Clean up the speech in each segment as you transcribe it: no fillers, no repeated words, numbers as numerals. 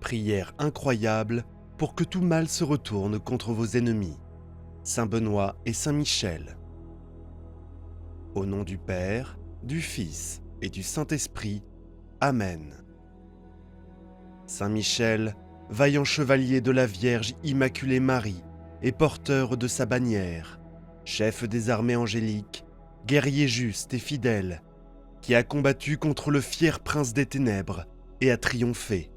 Prière incroyable pour que tout mal se retourne contre vos ennemis. Saint Benoît et Saint Michel. Au nom du Père, du Fils et du Saint-Esprit. Amen. Saint Michel, vaillant chevalier de la Vierge Immaculée Marie et porteur de sa bannière, chef des armées angéliques, guerrier juste et fidèle, qui a combattu contre le fier prince des ténèbres et a triomphé,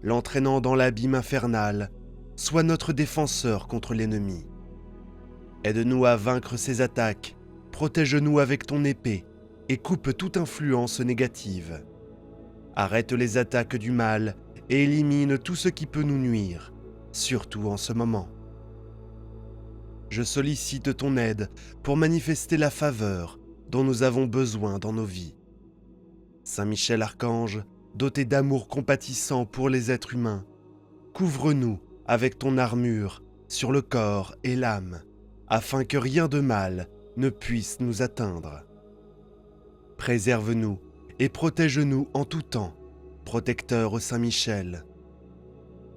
l'entraînant dans l'abîme infernal, sois notre défenseur contre l'ennemi. Aide-nous à vaincre ses attaques, protège-nous avec ton épée et coupe toute influence négative. Arrête les attaques du mal et élimine tout ce qui peut nous nuire, surtout en ce moment. Je sollicite ton aide pour manifester la faveur dont nous avons besoin dans nos vies. Saint Michel Archange, doté d'amour compatissant pour les êtres humains, couvre-nous avec ton armure sur le corps et l'âme, afin que rien de mal ne puisse nous atteindre. Préserve-nous et protège-nous en tout temps, protecteur Saint Michel.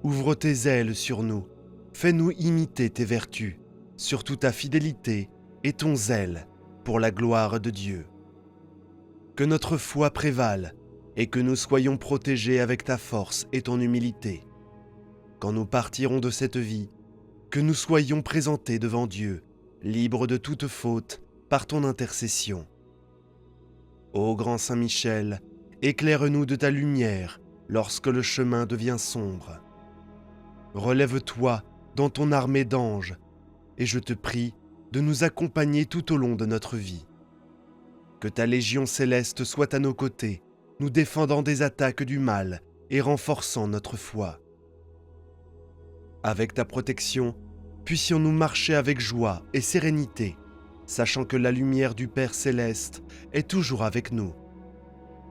Ouvre tes ailes sur nous, fais-nous imiter tes vertus, surtout ta fidélité et ton zèle pour la gloire de Dieu. Que notre foi prévale et que nous soyons protégés avec ta force et ton humilité. Quand nous partirons de cette vie, que nous soyons présentés devant Dieu, libres de toute faute par ton intercession. Ô grand Saint Michel, éclaire-nous de ta lumière lorsque le chemin devient sombre. Relève-toi dans ton armée d'anges, et je te prie de nous accompagner tout au long de notre vie. Que ta légion céleste soit à nos côtés, nous défendant des attaques du mal et renforçant notre foi. Avec ta protection, puissions-nous marcher avec joie et sérénité, sachant que la lumière du Père céleste est toujours avec nous.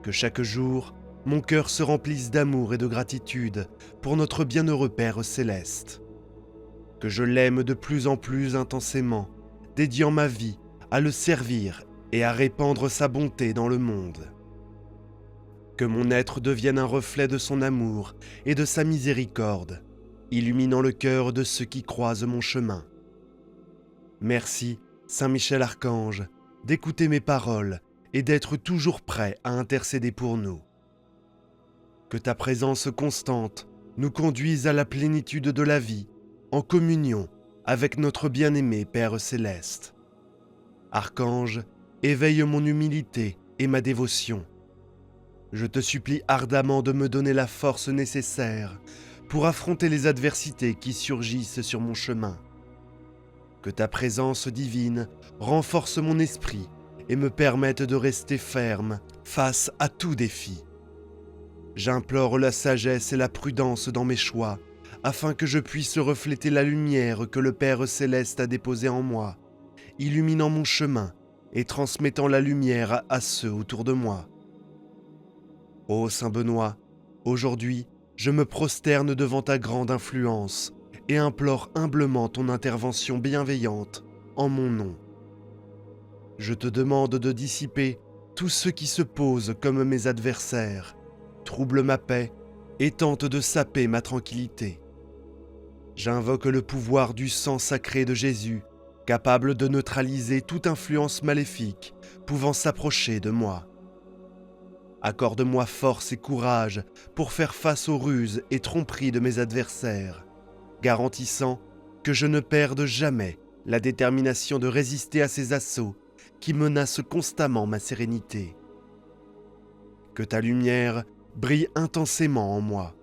Que chaque jour, mon cœur se remplisse d'amour et de gratitude pour notre bienheureux Père céleste. Que je l'aime de plus en plus intensément, dédiant ma vie à le servir et à répandre sa bonté dans le monde. Que mon être devienne un reflet de son amour et de sa miséricorde, illuminant le cœur de ceux qui croisent mon chemin. Merci, Saint Michel Archange, d'écouter mes paroles et d'être toujours prêt à intercéder pour nous. Que ta présence constante nous conduise à la plénitude de la vie, en communion avec notre bien-aimé Père céleste. Archange, éveille mon humilité et ma dévotion. Je te supplie ardemment de me donner la force nécessaire pour affronter les adversités qui surgissent sur mon chemin. Que ta présence divine renforce mon esprit et me permette de rester ferme face à tout défi. J'implore la sagesse et la prudence dans mes choix, afin que je puisse refléter la lumière que le Père céleste a déposée en moi, illuminant mon chemin et transmettant la lumière à ceux autour de moi. Ô Saint Benoît, aujourd'hui, je me prosterne devant ta grande influence et implore humblement ton intervention bienveillante en mon nom. Je te demande de dissiper tous ceux qui se posent comme mes adversaires, troublent ma paix et tentent de saper ma tranquillité. J'invoque le pouvoir du sang sacré de Jésus, capable de neutraliser toute influence maléfique pouvant s'approcher de moi. Accorde-moi force et courage pour faire face aux ruses et tromperies de mes adversaires, garantissant que je ne perde jamais la détermination de résister à ces assauts qui menacent constamment ma sérénité. Que ta lumière brille intensément en moi,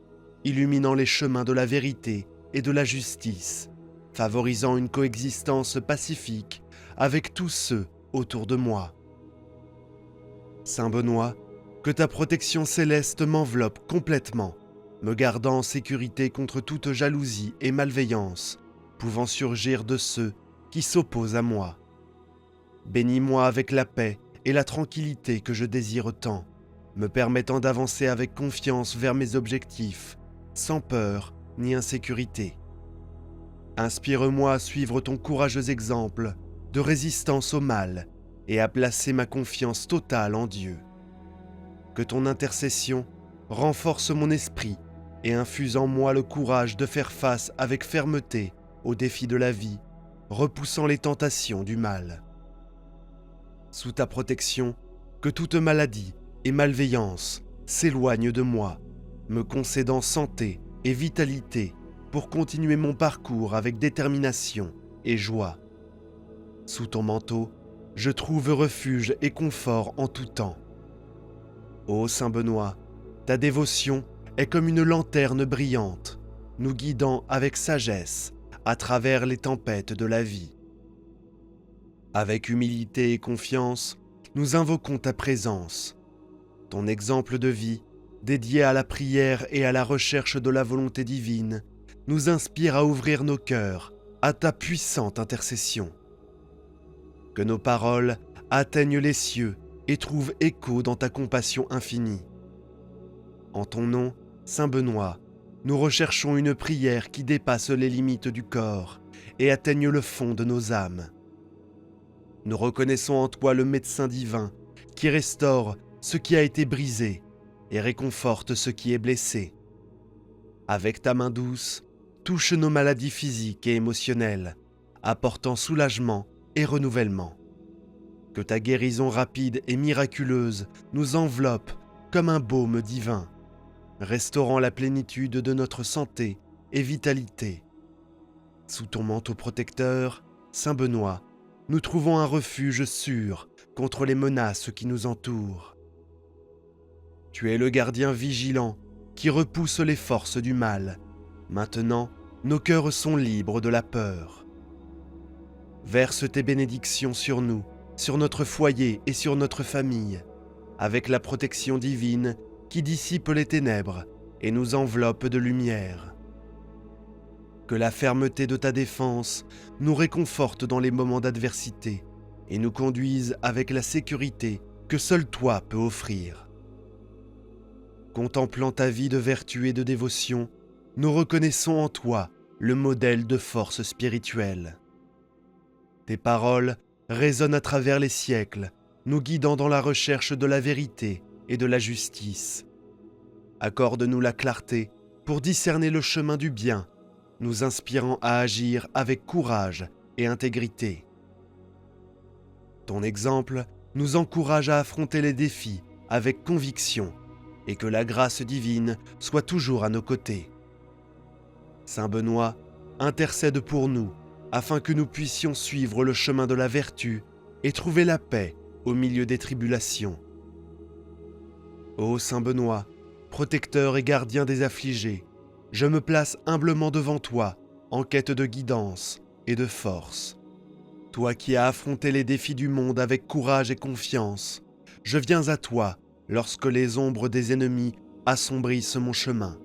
illuminant les chemins de la vérité et de la justice, favorisant une coexistence pacifique avec tous ceux autour de moi. Saint Benoît, que ta protection céleste m'enveloppe complètement, me gardant en sécurité contre toute jalousie et malveillance pouvant surgir de ceux qui s'opposent à moi. Bénis-moi avec la paix et la tranquillité que je désire tant, me permettant d'avancer avec confiance vers mes objectifs, sans peur ni insécurité. Inspire-moi à suivre ton courageux exemple de résistance au mal et à placer ma confiance totale en Dieu. Que ton intercession renforce mon esprit et infuse en moi le courage de faire face avec fermeté aux défis de la vie, repoussant les tentations du mal. Sous ta protection, que toute maladie et malveillance s'éloigne de moi, me concédant santé et vitalité pour continuer mon parcours avec détermination et joie. Sous ton manteau, je trouve refuge et confort en tout temps. Ô Saint Benoît, ta dévotion est comme une lanterne brillante, nous guidant avec sagesse à travers les tempêtes de la vie. Avec humilité et confiance, nous invoquons ta présence. Ton exemple de vie, dédié à la prière et à la recherche de la volonté divine, nous inspire à ouvrir nos cœurs à ta puissante intercession. Que nos paroles atteignent les cieux et trouvent écho dans ta compassion infinie. En ton nom, Saint Benoît, nous recherchons une prière qui dépasse les limites du corps et atteigne le fond de nos âmes. Nous reconnaissons en toi le médecin divin qui restaure ce qui a été brisé et réconforte ce qui est blessé. Avec ta main douce, touche nos maladies physiques et émotionnelles, apportant soulagement et renouvellement. Que ta guérison rapide et miraculeuse nous enveloppe comme un baume divin, restaurant la plénitude de notre santé et vitalité. Sous ton manteau protecteur, Saint Benoît, nous trouvons un refuge sûr contre les menaces qui nous entourent. Tu es le gardien vigilant qui repousse les forces du mal. Maintenant, nos cœurs sont libres de la peur. Verse tes bénédictions sur nous, sur notre foyer et sur notre famille, avec la protection divine qui dissipe les ténèbres et nous enveloppe de lumière. Que la fermeté de ta défense nous réconforte dans les moments d'adversité et nous conduise avec la sécurité que seul toi peux offrir. Contemplant ta vie de vertu et de dévotion, nous reconnaissons en toi le modèle de force spirituelle. Tes paroles résonnent à travers les siècles, nous guidant dans la recherche de la vérité et de la justice. Accorde-nous la clarté pour discerner le chemin du bien, nous inspirant à agir avec courage et intégrité. Ton exemple nous encourage à affronter les défis avec conviction et que la grâce divine soit toujours à nos côtés. Saint Benoît, intercède pour nous afin que nous puissions suivre le chemin de la vertu et trouver la paix au milieu des tribulations. Ô Saint Benoît, protecteur et gardien des affligés, je me place humblement devant toi en quête de guidance et de force. Toi qui as affronté les défis du monde avec courage et confiance, je viens à toi lorsque les ombres des ennemis assombrissent mon chemin.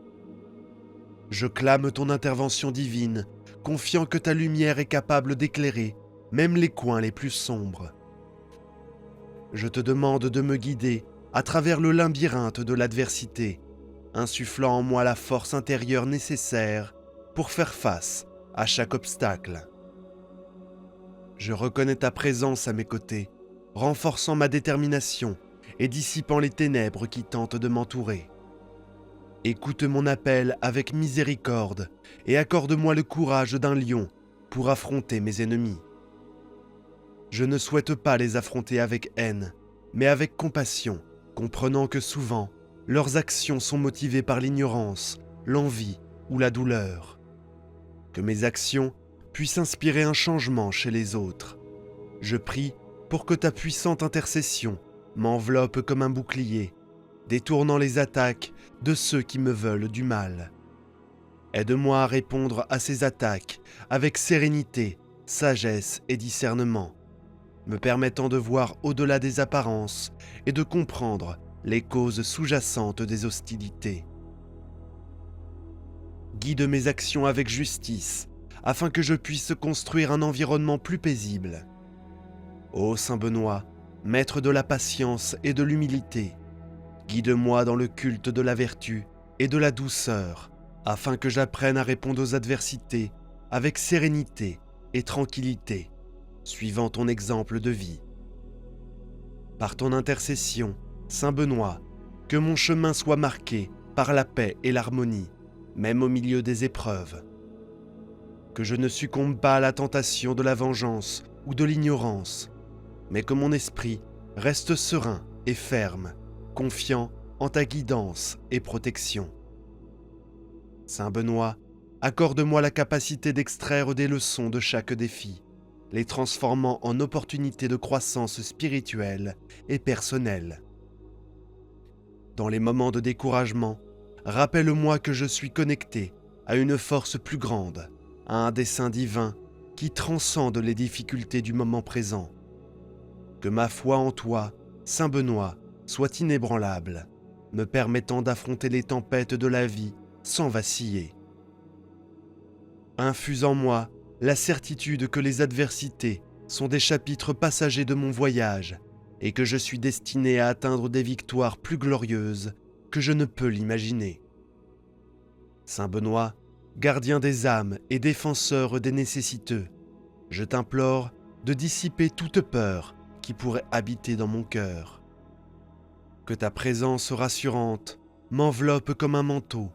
Je clame ton intervention divine, confiant que ta lumière est capable d'éclairer même les coins les plus sombres. Je te demande de me guider à travers le labyrinthe de l'adversité, insufflant en moi la force intérieure nécessaire pour faire face à chaque obstacle. Je reconnais ta présence à mes côtés, renforçant ma détermination et dissipant les ténèbres qui tentent de m'entourer. Écoute mon appel avec miséricorde et accorde-moi le courage d'un lion pour affronter mes ennemis. Je ne souhaite pas les affronter avec haine, mais avec compassion, comprenant que souvent, leurs actions sont motivées par l'ignorance, l'envie ou la douleur. Que mes actions puissent inspirer un changement chez les autres. Je prie pour que ta puissante intercession m'enveloppe comme un bouclier, détournant les attaques de ceux qui me veulent du mal. Aide-moi à répondre à ces attaques avec sérénité, sagesse et discernement, me permettant de voir au-delà des apparences et de comprendre les causes sous-jacentes des hostilités. Guide mes actions avec justice, afin que je puisse construire un environnement plus paisible. Ô Saint Benoît, maître de la patience et de l'humilité, guide-moi dans le culte de la vertu et de la douceur, afin que j'apprenne à répondre aux adversités avec sérénité et tranquillité, suivant ton exemple de vie. Par ton intercession, Saint Benoît, que mon chemin soit marqué par la paix et l'harmonie, même au milieu des épreuves. Que je ne succombe pas à la tentation de la vengeance ou de l'ignorance, mais que mon esprit reste serein et ferme, confiant en ta guidance et protection. Saint Benoît, accorde-moi la capacité d'extraire des leçons de chaque défi, les transformant en opportunités de croissance spirituelle et personnelle. Dans les moments de découragement, rappelle-moi que je suis connecté à une force plus grande, à un dessein divin qui transcende les difficultés du moment présent. Que ma foi en toi, Saint Benoît, soit inébranlable, me permettant d'affronter les tempêtes de la vie sans vaciller. Infuse en moi la certitude que les adversités sont des chapitres passagers de mon voyage et que je suis destiné à atteindre des victoires plus glorieuses que je ne peux l'imaginer. Saint Benoît, gardien des âmes et défenseur des nécessiteux, je t'implore de dissiper toute peur qui pourrait habiter dans mon cœur. Que ta présence rassurante m'enveloppe comme un manteau,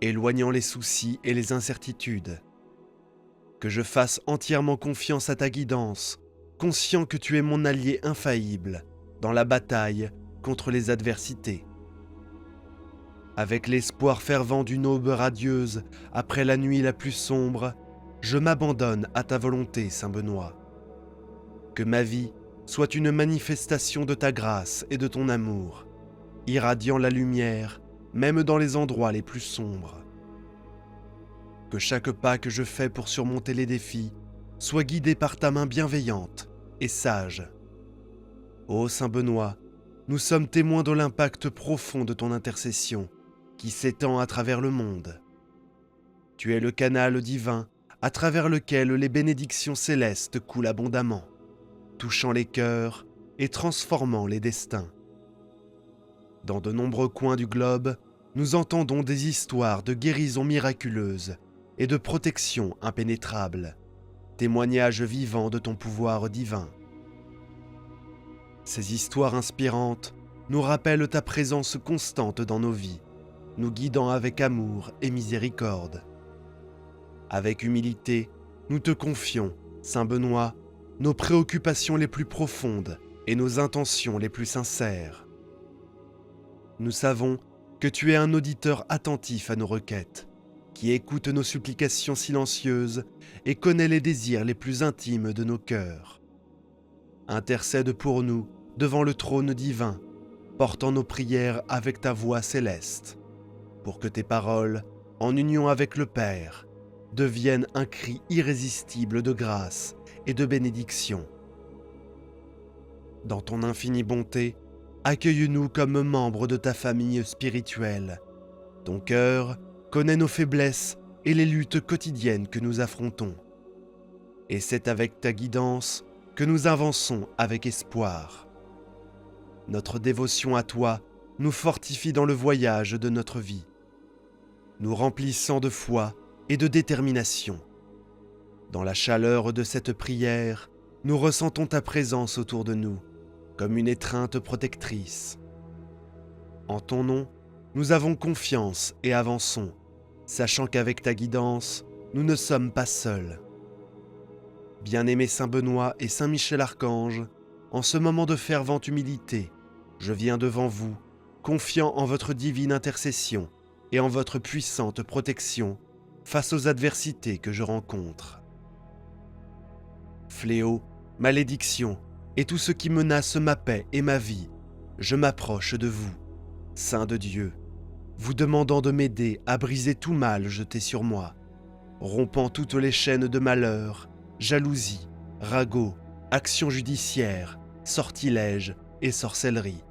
éloignant les soucis et les incertitudes. Que je fasse entièrement confiance à ta guidance, conscient que tu es mon allié infaillible dans la bataille contre les adversités. Avec l'espoir fervent d'une aube radieuse après la nuit la plus sombre, je m'abandonne à ta volonté, Saint Benoît. Que ma vie soit une manifestation de ta grâce et de ton amour, irradiant la lumière même dans les endroits les plus sombres. Que chaque pas que je fais pour surmonter les défis soit guidé par ta main bienveillante et sage. Ô Saint Benoît, nous sommes témoins de l'impact profond de ton intercession qui s'étend à travers le monde. Tu es le canal divin à travers lequel les bénédictions célestes coulent abondamment, touchant les cœurs et transformant les destins. Dans de nombreux coins du globe, nous entendons des histoires de guérisons miraculeuses et de protection impénétrable, témoignages vivants de ton pouvoir divin. Ces histoires inspirantes nous rappellent ta présence constante dans nos vies, nous guidant avec amour et miséricorde. Avec humilité, nous te confions, Saint Benoît, nos préoccupations les plus profondes et nos intentions les plus sincères. Nous savons que tu es un auditeur attentif à nos requêtes, qui écoute nos supplications silencieuses et connaît les désirs les plus intimes de nos cœurs. Intercède pour nous devant le trône divin, portant nos prières avec ta voix céleste, pour que tes paroles, en union avec le Père, deviennent un cri irrésistible de grâce et de bénédiction. Dans ton infinie bonté, accueille-nous comme membres de ta famille spirituelle. Ton cœur connaît nos faiblesses et les luttes quotidiennes que nous affrontons. Et c'est avec ta guidance que nous avançons avec espoir. Notre dévotion à toi nous fortifie dans le voyage de notre vie, nous remplissant de foi et de détermination. Dans la chaleur de cette prière, nous ressentons ta présence autour de nous, comme une étreinte protectrice. En ton nom, nous avons confiance et avançons, sachant qu'avec ta guidance, nous ne sommes pas seuls. Bien-aimé Saint Benoît et Saint Michel Archange, en ce moment de fervente humilité, je viens devant vous, confiant en votre divine intercession et en votre puissante protection face aux adversités que je rencontre. Fléaux, malédictions et tout ce qui menace ma paix et ma vie, je m'approche de vous, Saint de Dieu, vous demandant de m'aider à briser tout mal jeté sur moi, rompant toutes les chaînes de malheur, jalousie, ragot, actions judiciaires, sortilèges et sorcellerie.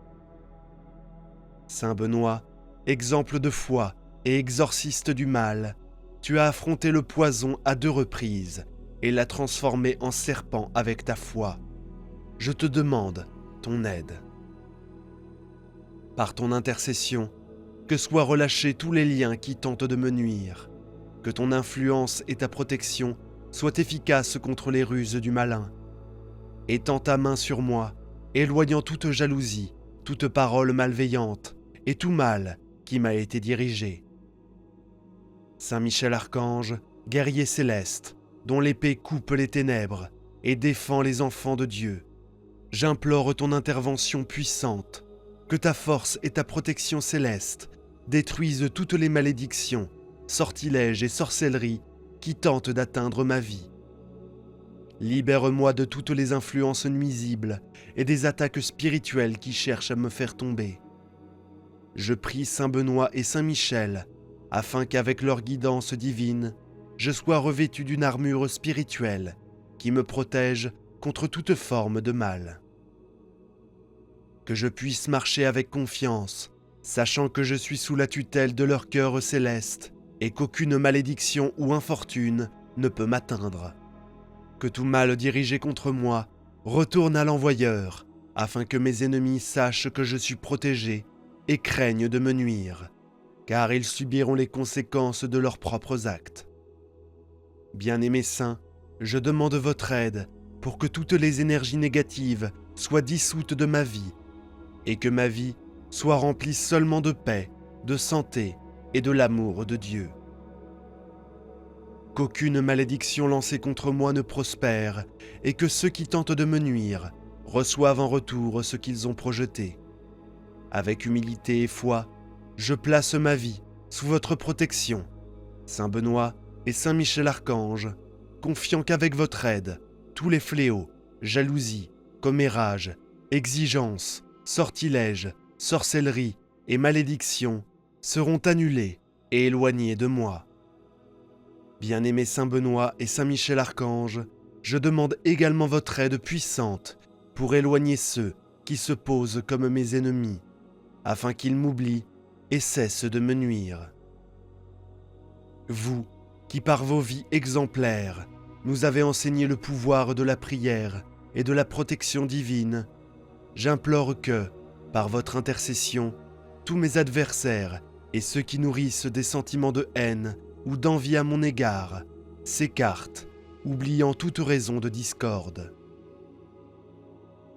Saint Benoît, exemple de foi et exorciste du mal, tu as affronté le poison à 2 reprises et l'as transformé en serpent avec ta foi. Je te demande ton aide. Par ton intercession, que soient relâchés tous les liens qui tentent de me nuire, que ton influence et ta protection soient efficaces contre les ruses du malin. Étends ta main sur moi, éloignant toute jalousie, toute parole malveillante et tout mal qui m'a été dirigé. Saint Michel Archange, guerrier céleste, dont l'épée coupe les ténèbres et défend les enfants de Dieu, j'implore ton intervention puissante, que ta force et ta protection céleste détruisent toutes les malédictions, sortilèges et sorcelleries qui tentent d'atteindre ma vie. Libère-moi de toutes les influences nuisibles et des attaques spirituelles qui cherchent à me faire tomber. Je prie Saint Benoît et Saint Michel, afin qu'avec leur guidance divine, je sois revêtu d'une armure spirituelle qui me protège contre toute forme de mal. Que je puisse marcher avec confiance, sachant que je suis sous la tutelle de leur cœur céleste et qu'aucune malédiction ou infortune ne peut m'atteindre. Que tout mal dirigé contre moi retourne à l'envoyeur, afin que mes ennemis sachent que je suis protégé et craignent de me nuire, car ils subiront les conséquences de leurs propres actes. Bien-aimés saints, je demande votre aide pour que toutes les énergies négatives soient dissoutes de ma vie et que ma vie soit remplie seulement de paix, de santé et de l'amour de Dieu. Qu'aucune malédiction lancée contre moi ne prospère et que ceux qui tentent de me nuire reçoivent en retour ce qu'ils ont projeté. Avec humilité et foi, je place ma vie sous votre protection, Saint Benoît et Saint Michel Archange, confiant qu'avec votre aide, tous les fléaux, jalousie, commérages, exigences, sortilèges, sorcelleries et malédictions seront annulés et éloignés de moi. Bien-aimé Saint Benoît et Saint Michel Archange, je demande également votre aide puissante pour éloigner ceux qui se posent comme mes ennemis, afin qu'ils m'oublient et cessent de me nuire. Vous, qui par vos vies exemplaires, nous avez enseigné le pouvoir de la prière et de la protection divine, j'implore que, par votre intercession, tous mes adversaires et ceux qui nourrissent des sentiments de haine ou d'envie à mon égard s'écartent, oubliant toute raison de discorde.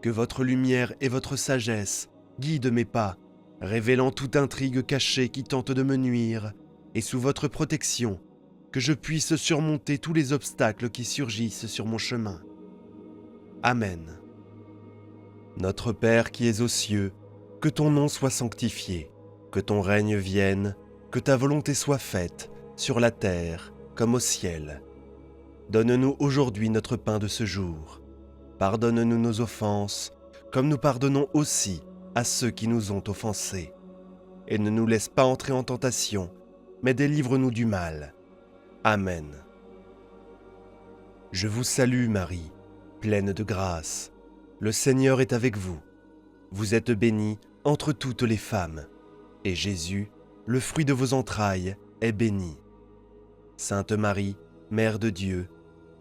Que votre lumière et votre sagesse guident mes pas, révélant toute intrigue cachée qui tente de me nuire, et sous votre protection, que je puisse surmonter tous les obstacles qui surgissent sur mon chemin. Amen. Notre Père qui es aux cieux, que ton nom soit sanctifié, que ton règne vienne, que ta volonté soit faite, sur la terre comme au ciel. Donne-nous aujourd'hui notre pain de ce jour. Pardonne-nous nos offenses, comme nous pardonnons aussi à ceux qui nous ont offensés. Et ne nous laisse pas entrer en tentation, mais délivre-nous du mal. Amen. Je vous salue Marie, pleine de grâce. Le Seigneur est avec vous. Vous êtes bénie entre toutes les femmes, et Jésus, le fruit de vos entrailles, est béni. Sainte Marie, Mère de Dieu,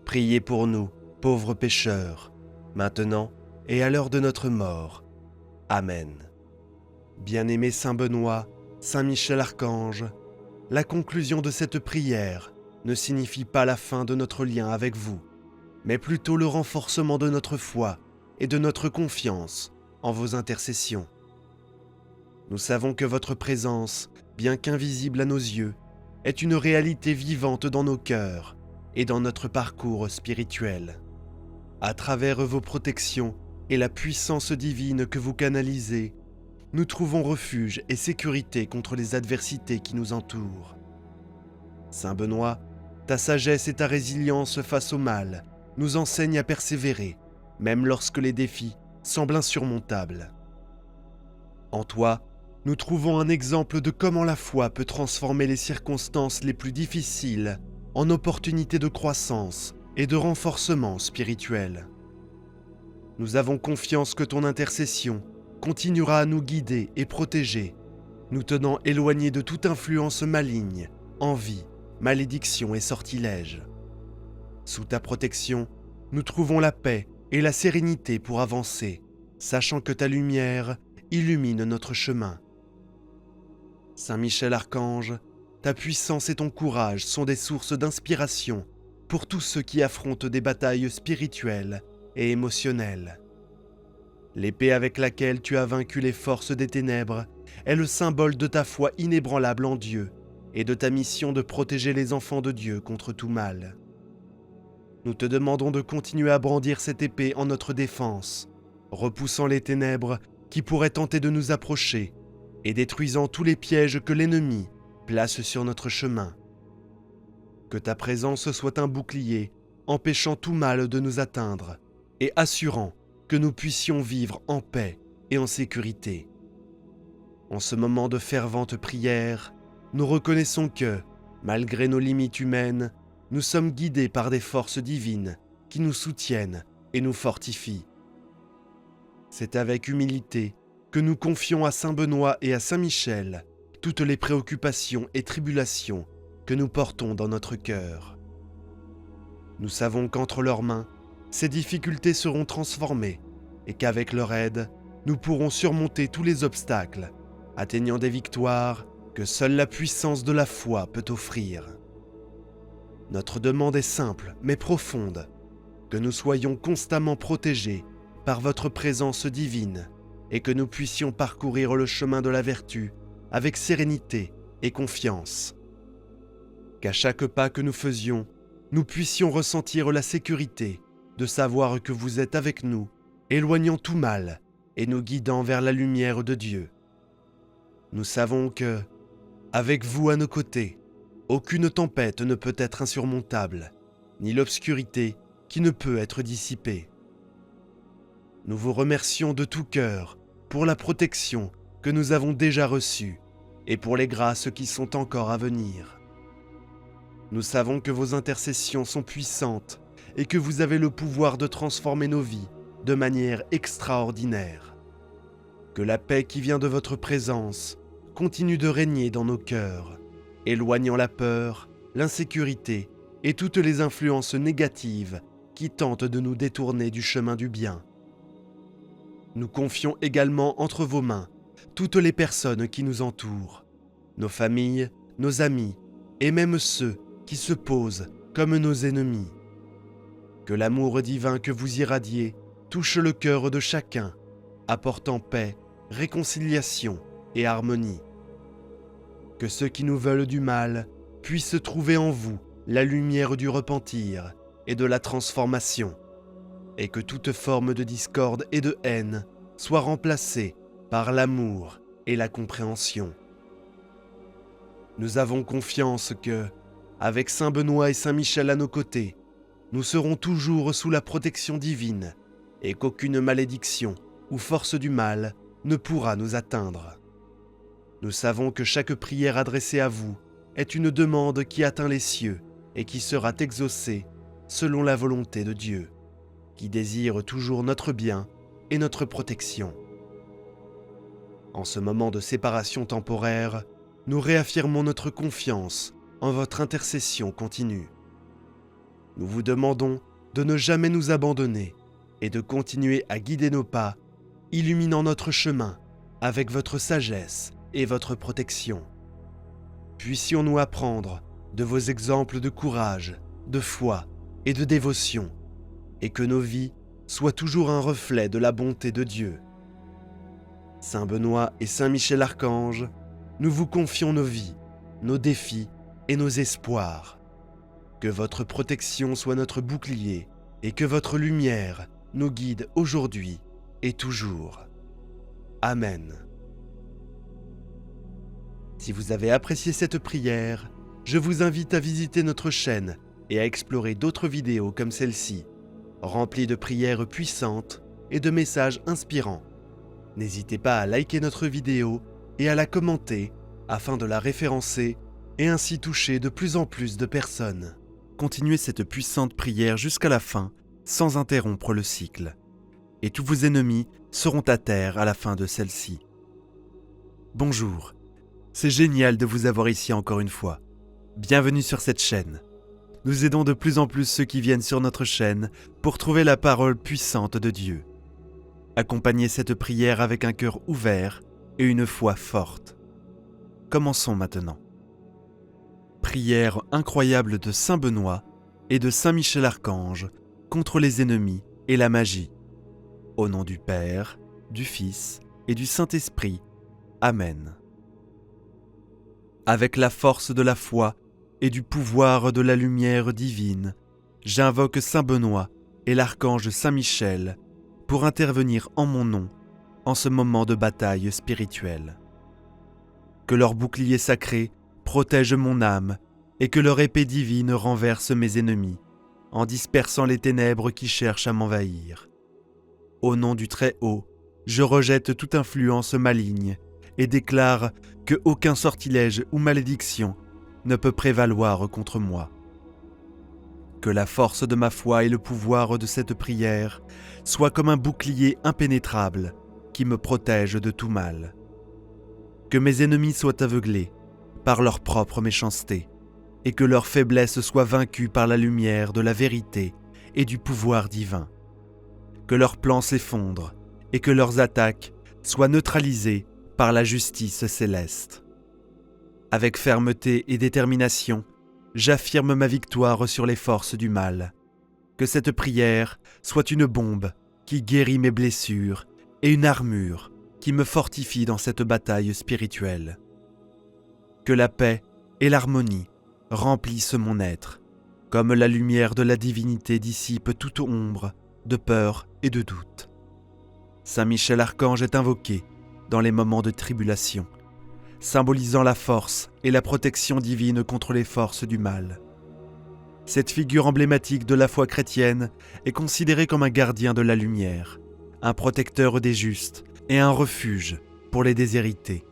priez pour nous, pauvres pécheurs, maintenant et à l'heure de notre mort. Amen. Bien-aimé Saint Benoît, Saint Michel Archange, la conclusion de cette prière ne signifie pas la fin de notre lien avec vous, mais plutôt le renforcement de notre foi et de notre confiance en vos intercessions. Nous savons que votre présence, bien qu'invisible à nos yeux, est une réalité vivante dans nos cœurs et dans notre parcours spirituel. À travers vos protections et la puissance divine que vous canalisez, nous trouvons refuge et sécurité contre les adversités qui nous entourent. Saint Benoît, ta sagesse et ta résilience face au mal nous enseignent à persévérer, même lorsque les défis semblent insurmontables. En toi, nous trouvons un exemple de comment la foi peut transformer les circonstances les plus difficiles en opportunités de croissance et de renforcement spirituel. Nous avons confiance que ton intercession continuera à nous guider et protéger, nous tenant éloignés de toute influence maligne, envie, malédiction et sortilège. Sous ta protection, nous trouvons la paix et la sérénité pour avancer, sachant que ta lumière illumine notre chemin. Saint Michel Archange, ta puissance et ton courage sont des sources d'inspiration pour tous ceux qui affrontent des batailles spirituelles et émotionnelles. L'épée avec laquelle tu as vaincu les forces des ténèbres est le symbole de ta foi inébranlable en Dieu et de ta mission de protéger les enfants de Dieu contre tout mal. Nous te demandons de continuer à brandir cette épée en notre défense, repoussant les ténèbres qui pourraient tenter de nous approcher et détruisant tous les pièges que l'ennemi place sur notre chemin. Que ta présence soit un bouclier, empêchant tout mal de nous atteindre et assurant que nous puissions vivre en paix et en sécurité. En ce moment de fervente prière, nous reconnaissons que, malgré nos limites humaines, nous sommes guidés par des forces divines qui nous soutiennent et nous fortifient. C'est avec humilité que nous confions à Saint Benoît et à Saint Michel toutes les préoccupations et tribulations que nous portons dans notre cœur. Nous savons qu'entre leurs mains, ces difficultés seront transformées et qu'avec leur aide, nous pourrons surmonter tous les obstacles, atteignant des victoires que seule la puissance de la foi peut offrir. Notre demande est simple mais profonde, que nous soyons constamment protégés par votre présence divine et que nous puissions parcourir le chemin de la vertu avec sérénité et confiance. Qu'à chaque pas que nous faisions, nous puissions ressentir la sécurité de savoir que vous êtes avec nous, éloignant tout mal et nous guidant vers la lumière de Dieu. Nous savons que, avec vous à nos côtés, aucune tempête ne peut être insurmontable, ni l'obscurité qui ne peut être dissipée. Nous vous remercions de tout cœur pour la protection que nous avons déjà reçue et pour les grâces qui sont encore à venir. Nous savons que vos intercessions sont puissantes et que vous avez le pouvoir de transformer nos vies de manière extraordinaire. Que la paix qui vient de votre présence continue de régner dans nos cœurs, éloignant la peur, l'insécurité et toutes les influences négatives qui tentent de nous détourner du chemin du bien. Nous confions également entre vos mains toutes les personnes qui nous entourent, nos familles, nos amis et même ceux qui se posent comme nos ennemis. Que l'amour divin que vous irradiez touche le cœur de chacun, apportant paix, réconciliation et harmonie. Que ceux qui nous veulent du mal puissent trouver en vous la lumière du repentir et de la transformation, et que toute forme de discorde et de haine soit remplacée par l'amour et la compréhension. Nous avons confiance que, avec Saint Benoît et Saint Michel à nos côtés, nous serons toujours sous la protection divine et qu'aucune malédiction ou force du mal ne pourra nous atteindre. Nous savons que chaque prière adressée à vous est une demande qui atteint les cieux et qui sera exaucée selon la volonté de Dieu, qui désire toujours notre bien et notre protection. En ce moment de séparation temporaire, nous réaffirmons notre confiance en votre intercession continue. Nous vous demandons de ne jamais nous abandonner et de continuer à guider nos pas, illuminant notre chemin avec votre sagesse et votre protection. Puissions-nous apprendre de vos exemples de courage, de foi et de dévotion, et que nos vies soient toujours un reflet de la bonté de Dieu. Saint Benoît et Saint Michel Archange, nous vous confions nos vies, nos défis et nos espoirs. Que votre protection soit notre bouclier et que votre lumière nous guide aujourd'hui et toujours. Amen. Si vous avez apprécié cette prière, je vous invite à visiter notre chaîne et à explorer d'autres vidéos comme celle-ci, remplies de prières puissantes et de messages inspirants. N'hésitez pas à liker notre vidéo et à la commenter afin de la référencer et ainsi toucher de plus en plus de personnes. Continuez cette puissante prière jusqu'à la fin sans interrompre le cycle. Et tous vos ennemis seront à terre à la fin de celle-ci. Bonjour, c'est génial de vous avoir ici encore une fois. Bienvenue sur cette chaîne. Nous aidons de plus en plus ceux qui viennent sur notre chaîne pour trouver la parole puissante de Dieu. Accompagnez cette prière avec un cœur ouvert et une foi forte. Commençons maintenant. Prière incroyable de Saint Benoît et de Saint Michel Archange contre les ennemis et la magie. Au nom du Père, du Fils et du Saint-Esprit. Amen. Avec la force de la foi et du pouvoir de la lumière divine, j'invoque Saint Benoît et l'archange Saint Michel pour intervenir en mon nom en ce moment de bataille spirituelle. Que leur bouclier sacré protège mon âme et que leur épée divine renverse mes ennemis en dispersant les ténèbres qui cherchent à m'envahir. Au nom du Très-Haut, je rejette toute influence maligne et déclare que aucun sortilège ou malédiction ne peut prévaloir contre moi. Que la force de ma foi et le pouvoir de cette prière soient comme un bouclier impénétrable qui me protège de tout mal. Que mes ennemis soient aveuglés par leur propre méchanceté et que leur faiblesse soit vaincue par la lumière de la vérité et du pouvoir divin. Que leurs plans s'effondrent et que leurs attaques soient neutralisées par la justice céleste. Avec fermeté et détermination, j'affirme ma victoire sur les forces du mal. Que cette prière soit une bombe qui guérit mes blessures et une armure qui me fortifie dans cette bataille spirituelle. Que la paix et l'harmonie remplissent mon être, comme la lumière de la divinité dissipe toute ombre de peur et de doute. Saint Michel Archange est invoqué dans les moments de tribulation, symbolisant la force et la protection divine contre les forces du mal. Cette figure emblématique de la foi chrétienne est considérée comme un gardien de la lumière, un protecteur des justes et un refuge pour les déshérités.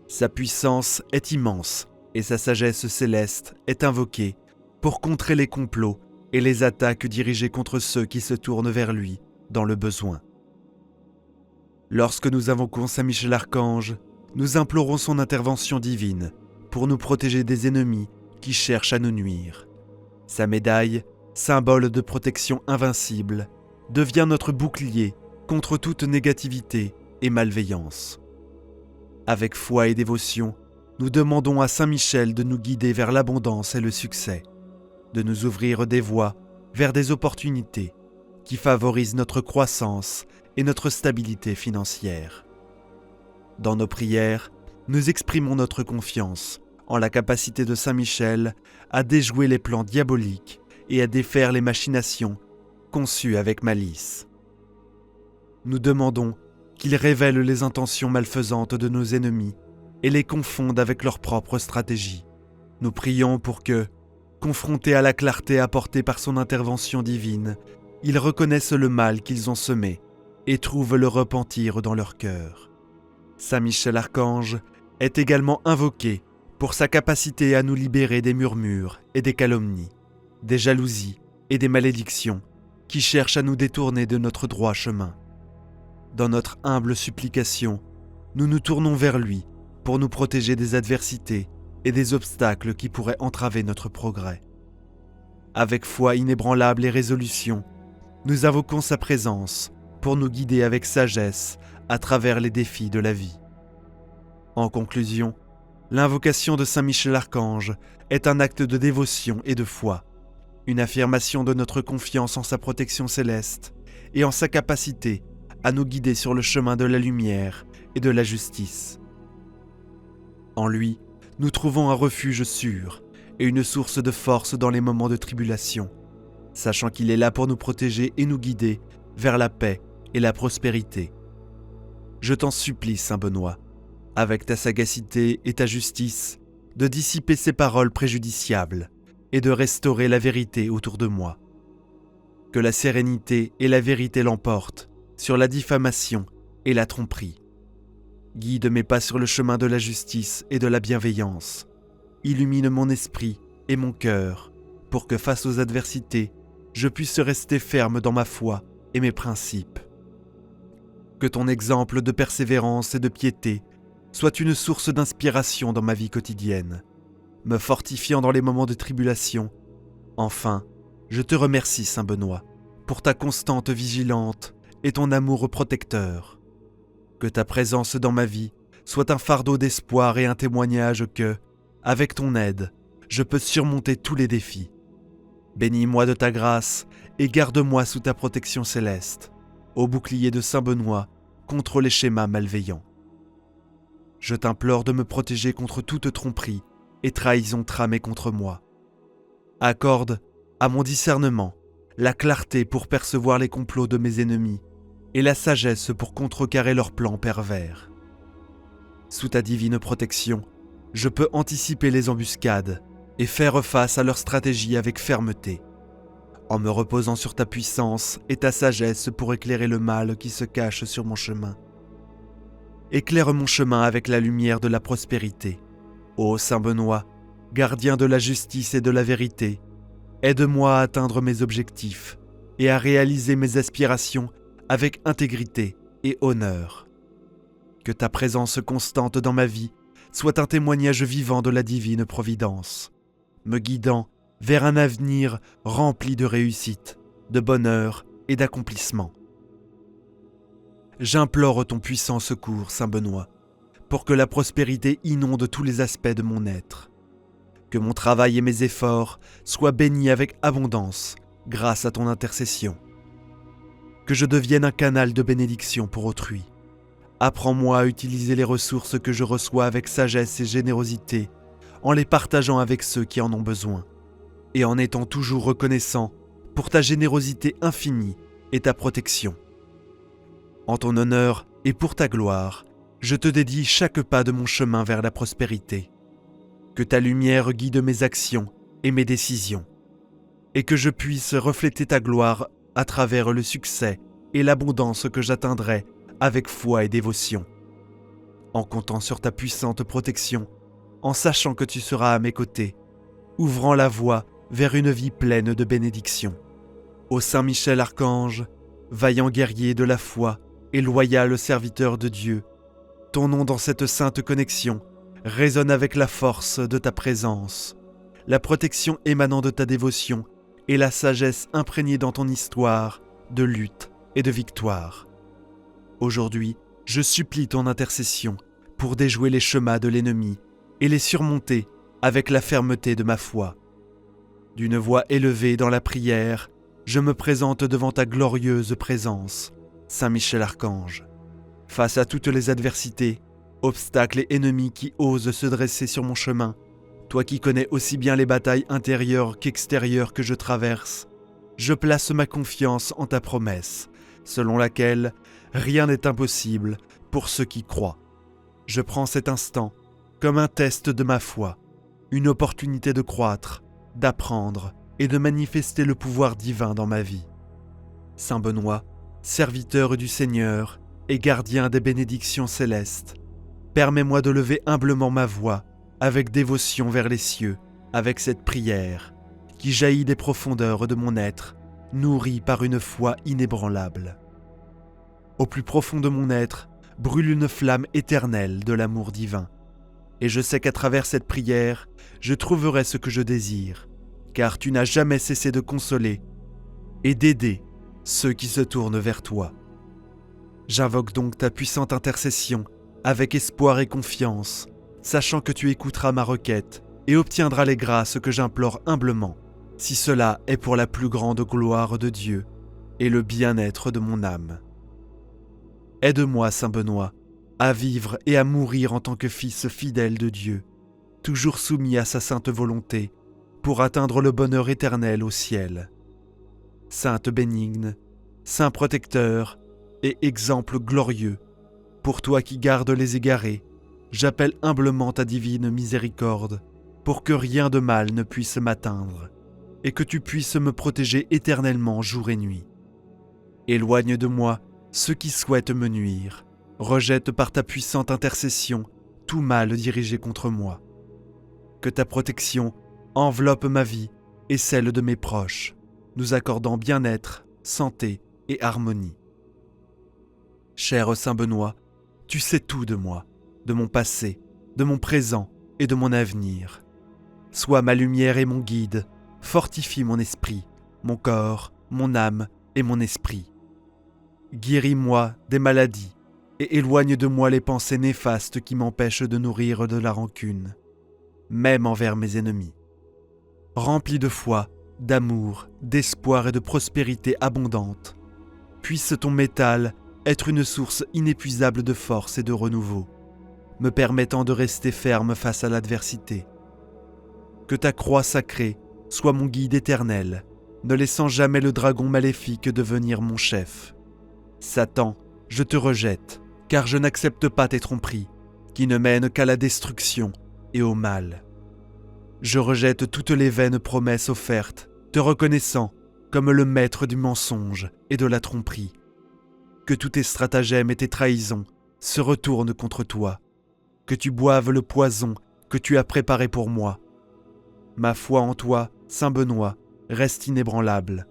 Sa puissance est immense et sa sagesse céleste est invoquée pour contrer les complots et les attaques dirigées contre ceux qui se tournent vers lui dans le besoin. Lorsque nous invoquons Saint Michel Archange, nous implorons son intervention divine pour nous protéger des ennemis qui cherchent à nous nuire. Sa médaille, symbole de protection invincible, devient notre bouclier contre toute négativité et malveillance. Avec foi et dévotion, nous demandons à Saint Michel de nous guider vers l'abondance et le succès, de nous ouvrir des voies vers des opportunités qui favorisent notre croissance et notre stabilité financière. Dans nos prières, nous exprimons notre confiance en la capacité de Saint Michel à déjouer les plans diaboliques et à défaire les machinations conçues avec malice. Nous demandons qu'il révèle les intentions malfaisantes de nos ennemis et les confonde avec leurs propres stratégies. Nous prions pour que, confrontés à la clarté apportée par son intervention divine, ils reconnaissent le mal qu'ils ont semé et trouvent le repentir dans leur cœur. Saint Michel Archange est également invoqué pour sa capacité à nous libérer des murmures et des calomnies, des jalousies et des malédictions qui cherchent à nous détourner de notre droit chemin. Dans notre humble supplication, nous nous tournons vers lui pour nous protéger des adversités et des obstacles qui pourraient entraver notre progrès. Avec foi inébranlable et résolution, nous invoquons sa présence pour nous guider avec sagesse à travers les défis de la vie. En conclusion, l'invocation de Saint Michel Archange est un acte de dévotion et de foi, une affirmation de notre confiance en sa protection céleste et en sa capacité à nous guider sur le chemin de la lumière et de la justice. En lui, nous trouvons un refuge sûr et une source de force dans les moments de tribulation, sachant qu'il est là pour nous protéger et nous guider vers la paix et la prospérité. Je t'en supplie, Saint Benoît, avec ta sagacité et ta justice, de dissiper ces paroles préjudiciables et de restaurer la vérité autour de moi. Que la sérénité et la vérité l'emportent sur la diffamation et la tromperie. Guide mes pas sur le chemin de la justice et de la bienveillance. Illumine mon esprit et mon cœur pour que face aux adversités, je puisse rester ferme dans ma foi et mes principes. Que ton exemple de persévérance et de piété soit une source d'inspiration dans ma vie quotidienne, me fortifiant dans les moments de tribulation. Enfin, je te remercie, Saint Benoît, pour ta constante vigilante et ton amour protecteur. Que ta présence dans ma vie soit un fardeau d'espoir et un témoignage que, avec ton aide, je peux surmonter tous les défis. Bénis-moi de ta grâce et garde-moi sous ta protection céleste, au bouclier de Saint Benoît contre les schémas malveillants. Je t'implore de me protéger contre toute tromperie et trahison tramée contre moi. Accorde à mon discernement la clarté pour percevoir les complots de mes ennemis et la sagesse pour contrecarrer leurs plans pervers. Sous ta divine protection, je peux anticiper les embuscades et faire face à leurs stratégies avec fermeté, en me reposant sur ta puissance et ta sagesse pour éclairer le mal qui se cache sur mon chemin. Éclaire mon chemin avec la lumière de la prospérité. Ô Saint Benoît, gardien de la justice et de la vérité, aide-moi à atteindre mes objectifs et à réaliser mes aspirations avec intégrité et honneur. Que ta présence constante dans ma vie soit un témoignage vivant de la divine providence, me guidant vers un avenir rempli de réussite, de bonheur et d'accomplissement. J'implore ton puissant secours, Saint Benoît, pour que la prospérité inonde tous les aspects de mon être. Que mon travail et mes efforts soient bénis avec abondance grâce à ton intercession. Que je devienne un canal de bénédiction pour autrui. Apprends-moi à utiliser les ressources que je reçois avec sagesse et générosité, en les partageant avec ceux qui en ont besoin, et en étant toujours reconnaissant pour ta générosité infinie et ta protection. En ton honneur et pour ta gloire, je te dédie chaque pas de mon chemin vers la prospérité. Que ta lumière guide mes actions et mes décisions, et que je puisse refléter ta gloire à travers le succès et l'abondance que j'atteindrai avec foi et dévotion. En comptant sur ta puissante protection, en sachant que tu seras à mes côtés, ouvrant la voie vers une vie pleine de bénédictions. Ô Saint Michel Archange, vaillant guerrier de la foi et loyal serviteur de Dieu, ton nom dans cette sainte connexion résonne avec la force de ta présence, la protection émanant de ta dévotion et la sagesse imprégnée dans ton histoire de lutte et de victoire. Aujourd'hui, je supplie ton intercession pour déjouer les chemins de l'ennemi et les surmonter avec la fermeté de ma foi. D'une voix élevée dans la prière, je me présente devant ta glorieuse présence, Saint Michel Archange. Face à toutes les adversités, obstacles et ennemis qui osent se dresser sur mon chemin, toi qui connais aussi bien les batailles intérieures qu'extérieures que je traverse, je place ma confiance en ta promesse, selon laquelle rien n'est impossible pour ceux qui croient. Je prends cet instant comme un test de ma foi, une opportunité de croître, d'apprendre et de manifester le pouvoir divin dans ma vie. Saint Benoît, serviteur du Seigneur et gardien des bénédictions célestes, permets-moi de lever humblement ma voix avec dévotion vers les cieux, avec cette prière qui jaillit des profondeurs de mon être, nourrie par une foi inébranlable. Au plus profond de mon être brûle une flamme éternelle de l'amour divin, et je sais qu'à travers cette prière, je trouverai ce que je désire, car tu n'as jamais cessé de consoler et d'aider ceux qui se tournent vers toi. J'invoque donc ta puissante intercession avec espoir et confiance, sachant que tu écouteras ma requête et obtiendras les grâces que j'implore humblement, si cela est pour la plus grande gloire de Dieu et le bien-être de mon âme. Aide-moi, Saint Benoît, à vivre et à mourir en tant que fils fidèle de Dieu, toujours soumis à sa sainte volonté, pour atteindre le bonheur éternel au ciel. Sainte bénigne, Saint protecteur et exemple glorieux, pour toi qui gardes les égarés, j'appelle humblement ta divine miséricorde, pour que rien de mal ne puisse m'atteindre, et que tu puisses me protéger éternellement jour et nuit. Éloigne de moi ceux qui souhaitent me nuire, rejette par ta puissante intercession tout mal dirigé contre moi. Que ta protection enveloppe ma vie et celle de mes proches, nous accordant bien-être, santé et harmonie. Cher Saint Benoît, tu sais tout de moi, de mon passé, de mon présent et de mon avenir. Sois ma lumière et mon guide, fortifie mon esprit, mon corps, mon âme et mon esprit. Guéris-moi des maladies et éloigne de moi les pensées néfastes qui m'empêchent de nourrir de la rancune, même envers mes ennemis. Rempli de foi, d'amour, d'espoir et de prospérité abondante, puisse ton métal être une source inépuisable de force et de renouveau. me permettant de rester ferme face à l'adversité. Que ta croix sacrée soit mon guide éternel, ne laissant jamais le dragon maléfique devenir mon chef. Satan, je te rejette, car je n'accepte pas tes tromperies, qui ne mènent qu'à la destruction et au mal. Je rejette toutes les vaines promesses offertes, te reconnaissant comme le maître du mensonge et de la tromperie. Que tous tes stratagèmes et tes trahisons se retournent contre toi, que tu boives le poison que tu as préparé pour moi. Ma foi en toi, Saint Benoît, reste inébranlable,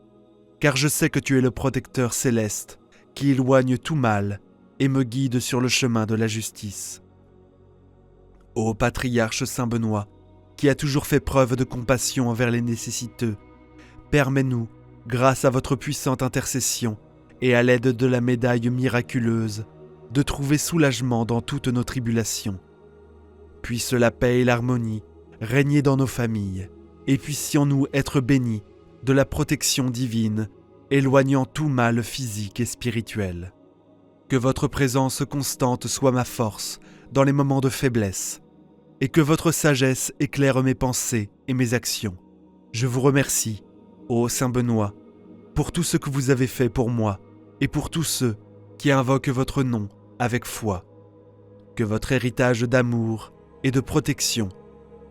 car je sais que tu es le protecteur céleste qui éloigne tout mal et me guide sur le chemin de la justice. Ô patriarche Saint Benoît, qui a toujours fait preuve de compassion envers les nécessiteux, permets-nous, grâce à votre puissante intercession et à l'aide de la médaille miraculeuse, de trouver soulagement dans toutes nos tribulations. Puisse la paix et l'harmonie régner dans nos familles, et puissions-nous être bénis de la protection divine, éloignant tout mal physique et spirituel. Que votre présence constante soit ma force dans les moments de faiblesse, et que votre sagesse éclaire mes pensées et mes actions. Je vous remercie, ô Saint Benoît, pour tout ce que vous avez fait pour moi, et pour tous ceux qui invoquent votre nom avec foi. Que votre héritage d'amour et de protection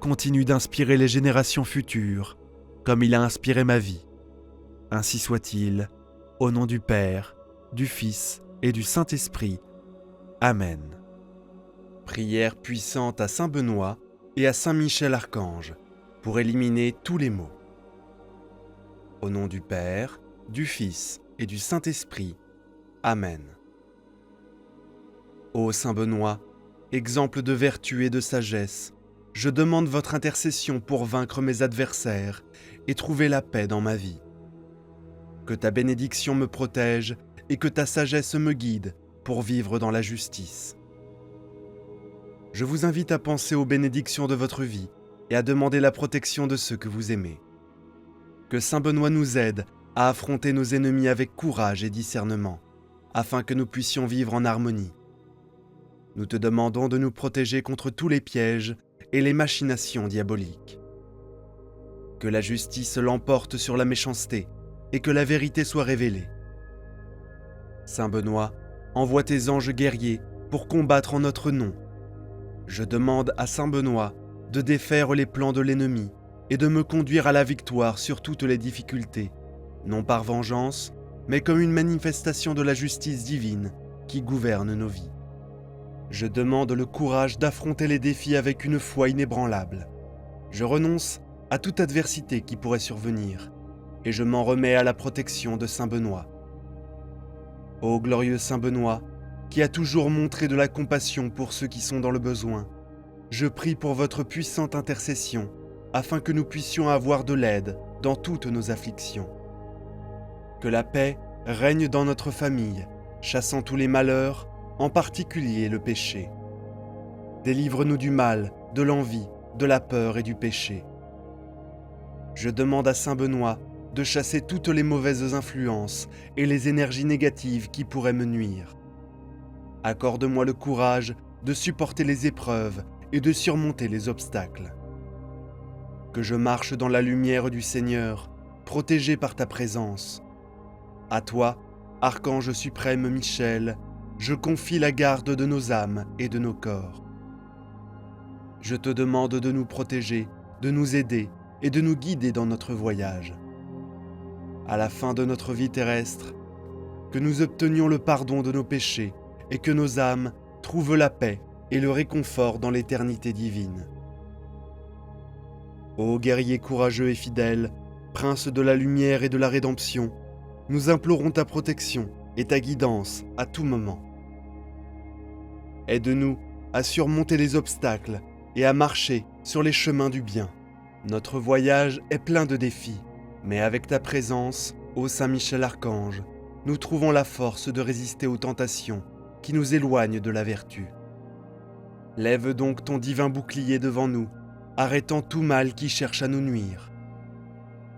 continue d'inspirer les générations futures, comme il a inspiré ma vie. Ainsi soit-il, au nom du Père, du Fils et du Saint-Esprit. Amen. Prière puissante à Saint Benoît et à Saint Michel Archange, pour éliminer tous les maux. Au nom du Père, du Fils et du Saint-Esprit. Amen. Ô Saint Benoît, exemple de vertu et de sagesse, je demande votre intercession pour vaincre mes adversaires et trouver la paix dans ma vie. Que ta bénédiction me protège et que ta sagesse me guide pour vivre dans la justice. Je vous invite à penser aux bénédictions de votre vie et à demander la protection de ceux que vous aimez. Que Saint Benoît nous aide à affronter nos ennemis avec courage et discernement, afin que nous puissions vivre en harmonie. Nous te demandons de nous protéger contre tous les pièges et les machinations diaboliques. Que la justice l'emporte sur la méchanceté et que la vérité soit révélée. Saint Benoît, envoie tes anges guerriers pour combattre en notre nom. Je demande à Saint Benoît de défaire les plans de l'ennemi et de me conduire à la victoire sur toutes les difficultés, non par vengeance, mais comme une manifestation de la justice divine qui gouverne nos vies. Je demande le courage d'affronter les défis avec une foi inébranlable. Je renonce à toute adversité qui pourrait survenir, et je m'en remets à la protection de Saint Benoît. Ô glorieux Saint Benoît, qui a toujours montré de la compassion pour ceux qui sont dans le besoin, je prie pour votre puissante intercession, afin que nous puissions avoir de l'aide dans toutes nos afflictions. Que la paix règne dans notre famille, chassant tous les malheurs, en particulier le péché. Délivre-nous du mal, de l'envie, de la peur et du péché. Je demande à Saint Benoît de chasser toutes les mauvaises influences et les énergies négatives qui pourraient me nuire. Accorde-moi le courage de supporter les épreuves et de surmonter les obstacles. Que je marche dans la lumière du Seigneur, protégé par ta présence. À toi, Archange suprême Michel, je confie la garde de nos âmes et de nos corps. Je te demande de nous protéger, de nous aider et de nous guider dans notre voyage. À la fin de notre vie terrestre, que nous obtenions le pardon de nos péchés et que nos âmes trouvent la paix et le réconfort dans l'éternité divine. Ô guerrier courageux et fidèle, prince de la lumière et de la rédemption, nous implorons ta protection et ta guidance à tout moment. Aide-nous à surmonter les obstacles et à marcher sur les chemins du bien. Notre voyage est plein de défis, mais avec ta présence, ô Saint Michel Archange, nous trouvons la force de résister aux tentations qui nous éloignent de la vertu. Lève donc ton divin bouclier devant nous, arrêtant tout mal qui cherche à nous nuire.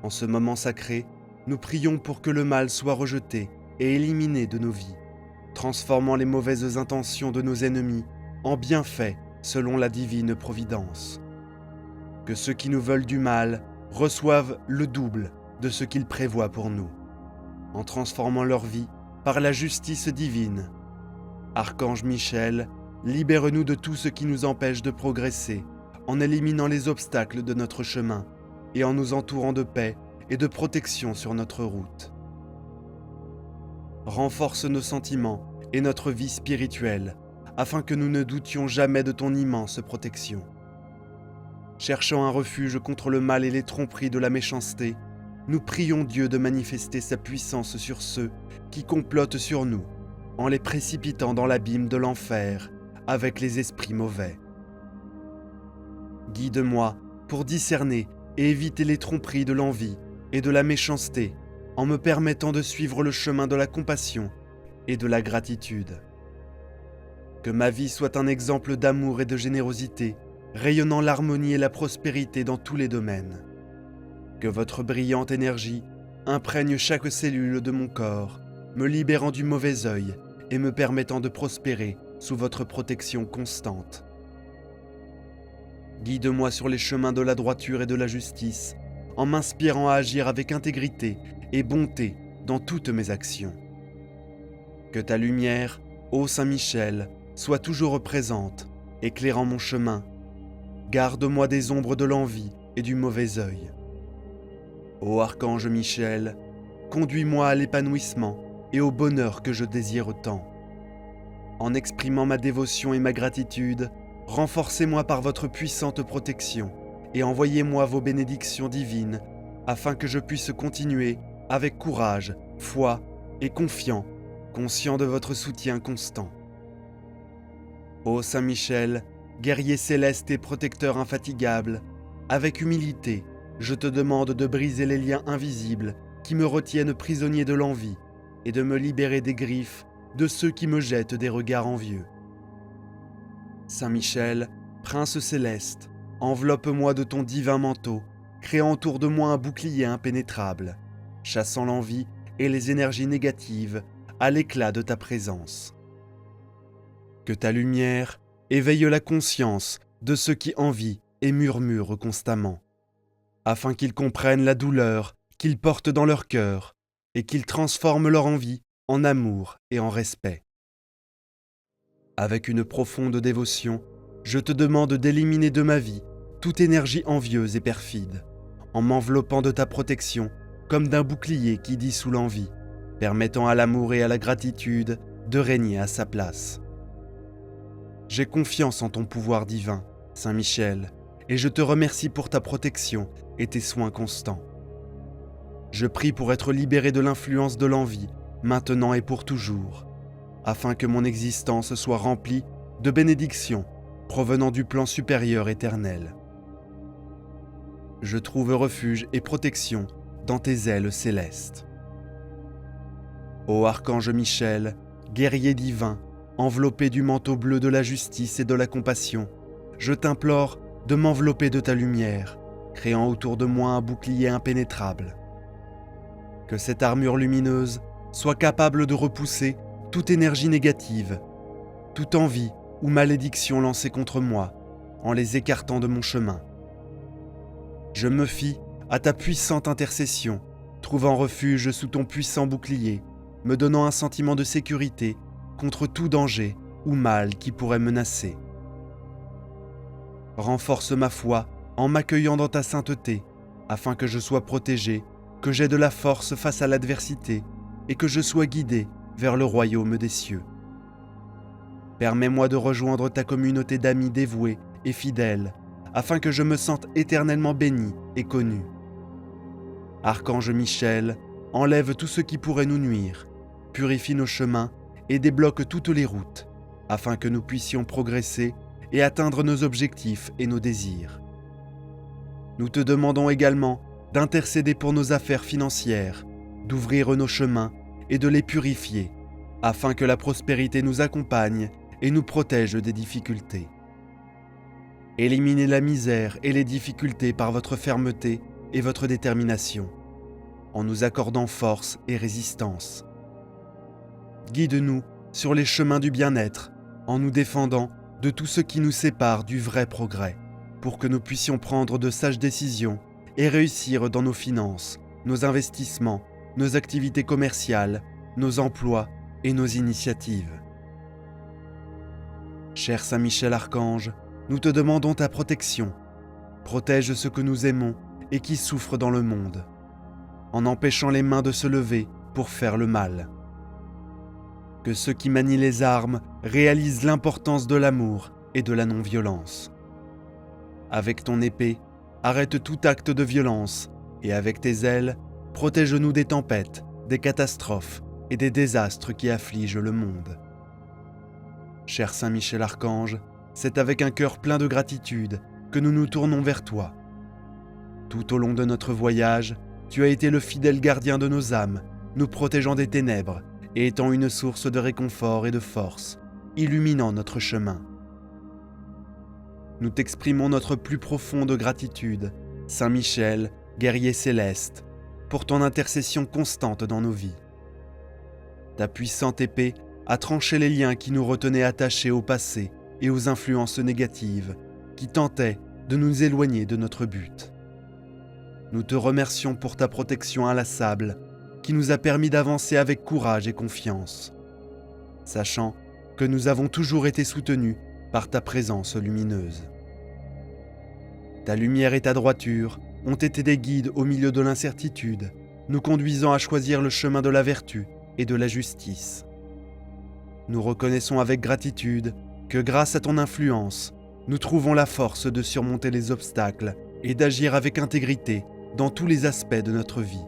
En ce moment sacré, nous prions pour que le mal soit rejeté et éliminé de nos vies, transformant les mauvaises intentions de nos ennemis en bienfaits selon la divine providence. Que ceux qui nous veulent du mal reçoivent le double de ce qu'il prévoit pour nous, en transformant leur vie par la justice divine. Archange Michel, libère-nous de tout ce qui nous empêche de progresser, en éliminant les obstacles de notre chemin et en nous entourant de paix et de protection sur notre route. Renforce nos sentiments et notre vie spirituelle, afin que nous ne doutions jamais de ton immense protection. Cherchant un refuge contre le mal et les tromperies de la méchanceté, nous prions Dieu de manifester sa puissance sur ceux qui complotent sur nous, en les précipitant dans l'abîme de l'enfer avec les esprits mauvais. Guide-moi pour discerner et éviter les tromperies de l'envie et de la méchanceté, en me permettant de suivre le chemin de la compassion et de la gratitude. Que ma vie soit un exemple d'amour et de générosité, rayonnant l'harmonie et la prospérité dans tous les domaines. Que votre brillante énergie imprègne chaque cellule de mon corps, me libérant du mauvais œil et me permettant de prospérer sous votre protection constante. Guide-moi sur les chemins de la droiture et de la justice, en m'inspirant à agir avec intégrité et bonté dans toutes mes actions. Que ta lumière, ô Saint-Michel, soit toujours présente, éclairant mon chemin. Garde-moi des ombres de l'envie et du mauvais œil. Ô Archange Michel, conduis-moi à l'épanouissement et au bonheur que je désire tant. En exprimant ma dévotion et ma gratitude, renforcez-moi par votre puissante protection et envoyez-moi vos bénédictions divines afin que je puisse continuer avec courage, foi et confiant, conscient de votre soutien constant. Ô Saint Michel, guerrier céleste et protecteur infatigable, avec humilité, je te demande de briser les liens invisibles qui me retiennent prisonnier de l'envie et de me libérer des griffes de ceux qui me jettent des regards envieux. Saint Michel, prince céleste, enveloppe-moi de ton divin manteau, créant autour de moi un bouclier impénétrable, chassant l'envie et les énergies négatives à l'éclat de ta présence. Que ta lumière éveille la conscience de ceux qui envient et murmurent constamment, afin qu'ils comprennent la douleur qu'ils portent dans leur cœur et qu'ils transforment leur envie en amour et en respect. Avec une profonde dévotion, je te demande d'éliminer de ma vie toute énergie envieuse et perfide, en m'enveloppant de ta protection comme d'un bouclier qui dissout l'envie, permettant à l'amour et à la gratitude de régner à sa place. J'ai confiance en ton pouvoir divin, Saint Michel, et je te remercie pour ta protection et tes soins constants. Je prie pour être libéré de l'influence de l'envie, maintenant et pour toujours, afin que mon existence soit remplie de bénédictions provenant du plan supérieur éternel. Je trouve refuge et protection dans tes ailes célestes. Ô Archange Michel, guerrier divin, enveloppé du manteau bleu de la justice et de la compassion, je t'implore de m'envelopper de ta lumière, créant autour de moi un bouclier impénétrable. Que cette armure lumineuse soit capable de repousser toute énergie négative, toute envie ou malédiction lancée contre moi, en les écartant de mon chemin. Je me fie à ta puissante intercession, trouvant refuge sous ton puissant bouclier, me donnant un sentiment de sécurité contre tout danger ou mal qui pourrait menacer. Renforce ma foi en m'accueillant dans ta sainteté, afin que je sois protégé, que j'aie de la force face à l'adversité et que je sois guidé vers le royaume des cieux. Permets-moi de rejoindre ta communauté d'amis dévoués et fidèles, afin que je me sente éternellement béni et connu. Archange Michel, enlève tout ce qui pourrait nous nuire, purifie nos chemins et débloque toutes les routes, afin que nous puissions progresser et atteindre nos objectifs et nos désirs. Nous te demandons également d'intercéder pour nos affaires financières, d'ouvrir nos chemins et de les purifier, afin que la prospérité nous accompagne et nous protège des difficultés. Éliminez la misère et les difficultés par votre fermeté et votre détermination, en nous accordant force et résistance. Guide-nous sur les chemins du bien-être, en nous défendant de tout ce qui nous sépare du vrai progrès, pour que nous puissions prendre de sages décisions et réussir dans nos finances, nos investissements, nos activités commerciales, nos emplois et nos initiatives. Cher Saint Michel Archange, nous te demandons ta protection. Protège ce que nous aimons et qui souffre dans le monde, en empêchant les mains de se lever pour faire le mal. Que ceux qui manient les armes réalisent l'importance de l'amour et de la non-violence. Avec ton épée, arrête tout acte de violence et avec tes ailes, protège-nous des tempêtes, des catastrophes et des désastres qui affligent le monde. Cher Saint Michel Archange, c'est avec un cœur plein de gratitude que nous nous tournons vers toi. Tout au long de notre voyage, tu as été le fidèle gardien de nos âmes, nous protégeant des ténèbres et étant une source de réconfort et de force, illuminant notre chemin. Nous t'exprimons notre plus profonde gratitude, Saint Michel, guerrier céleste, pour ton intercession constante dans nos vies. Ta puissante épée a tranché les liens qui nous retenaient attachés au passé et aux influences négatives qui tentaient de nous éloigner de notre but. Nous te remercions pour ta protection inlassable qui nous a permis d'avancer avec courage et confiance, sachant que nous avons toujours été soutenus par ta présence lumineuse. Ta lumière et ta droiture ont été des guides au milieu de l'incertitude, nous conduisant à choisir le chemin de la vertu et de la justice. Nous reconnaissons avec gratitude que grâce à ton influence, nous trouvons la force de surmonter les obstacles et d'agir avec intégrité dans tous les aspects de notre vie.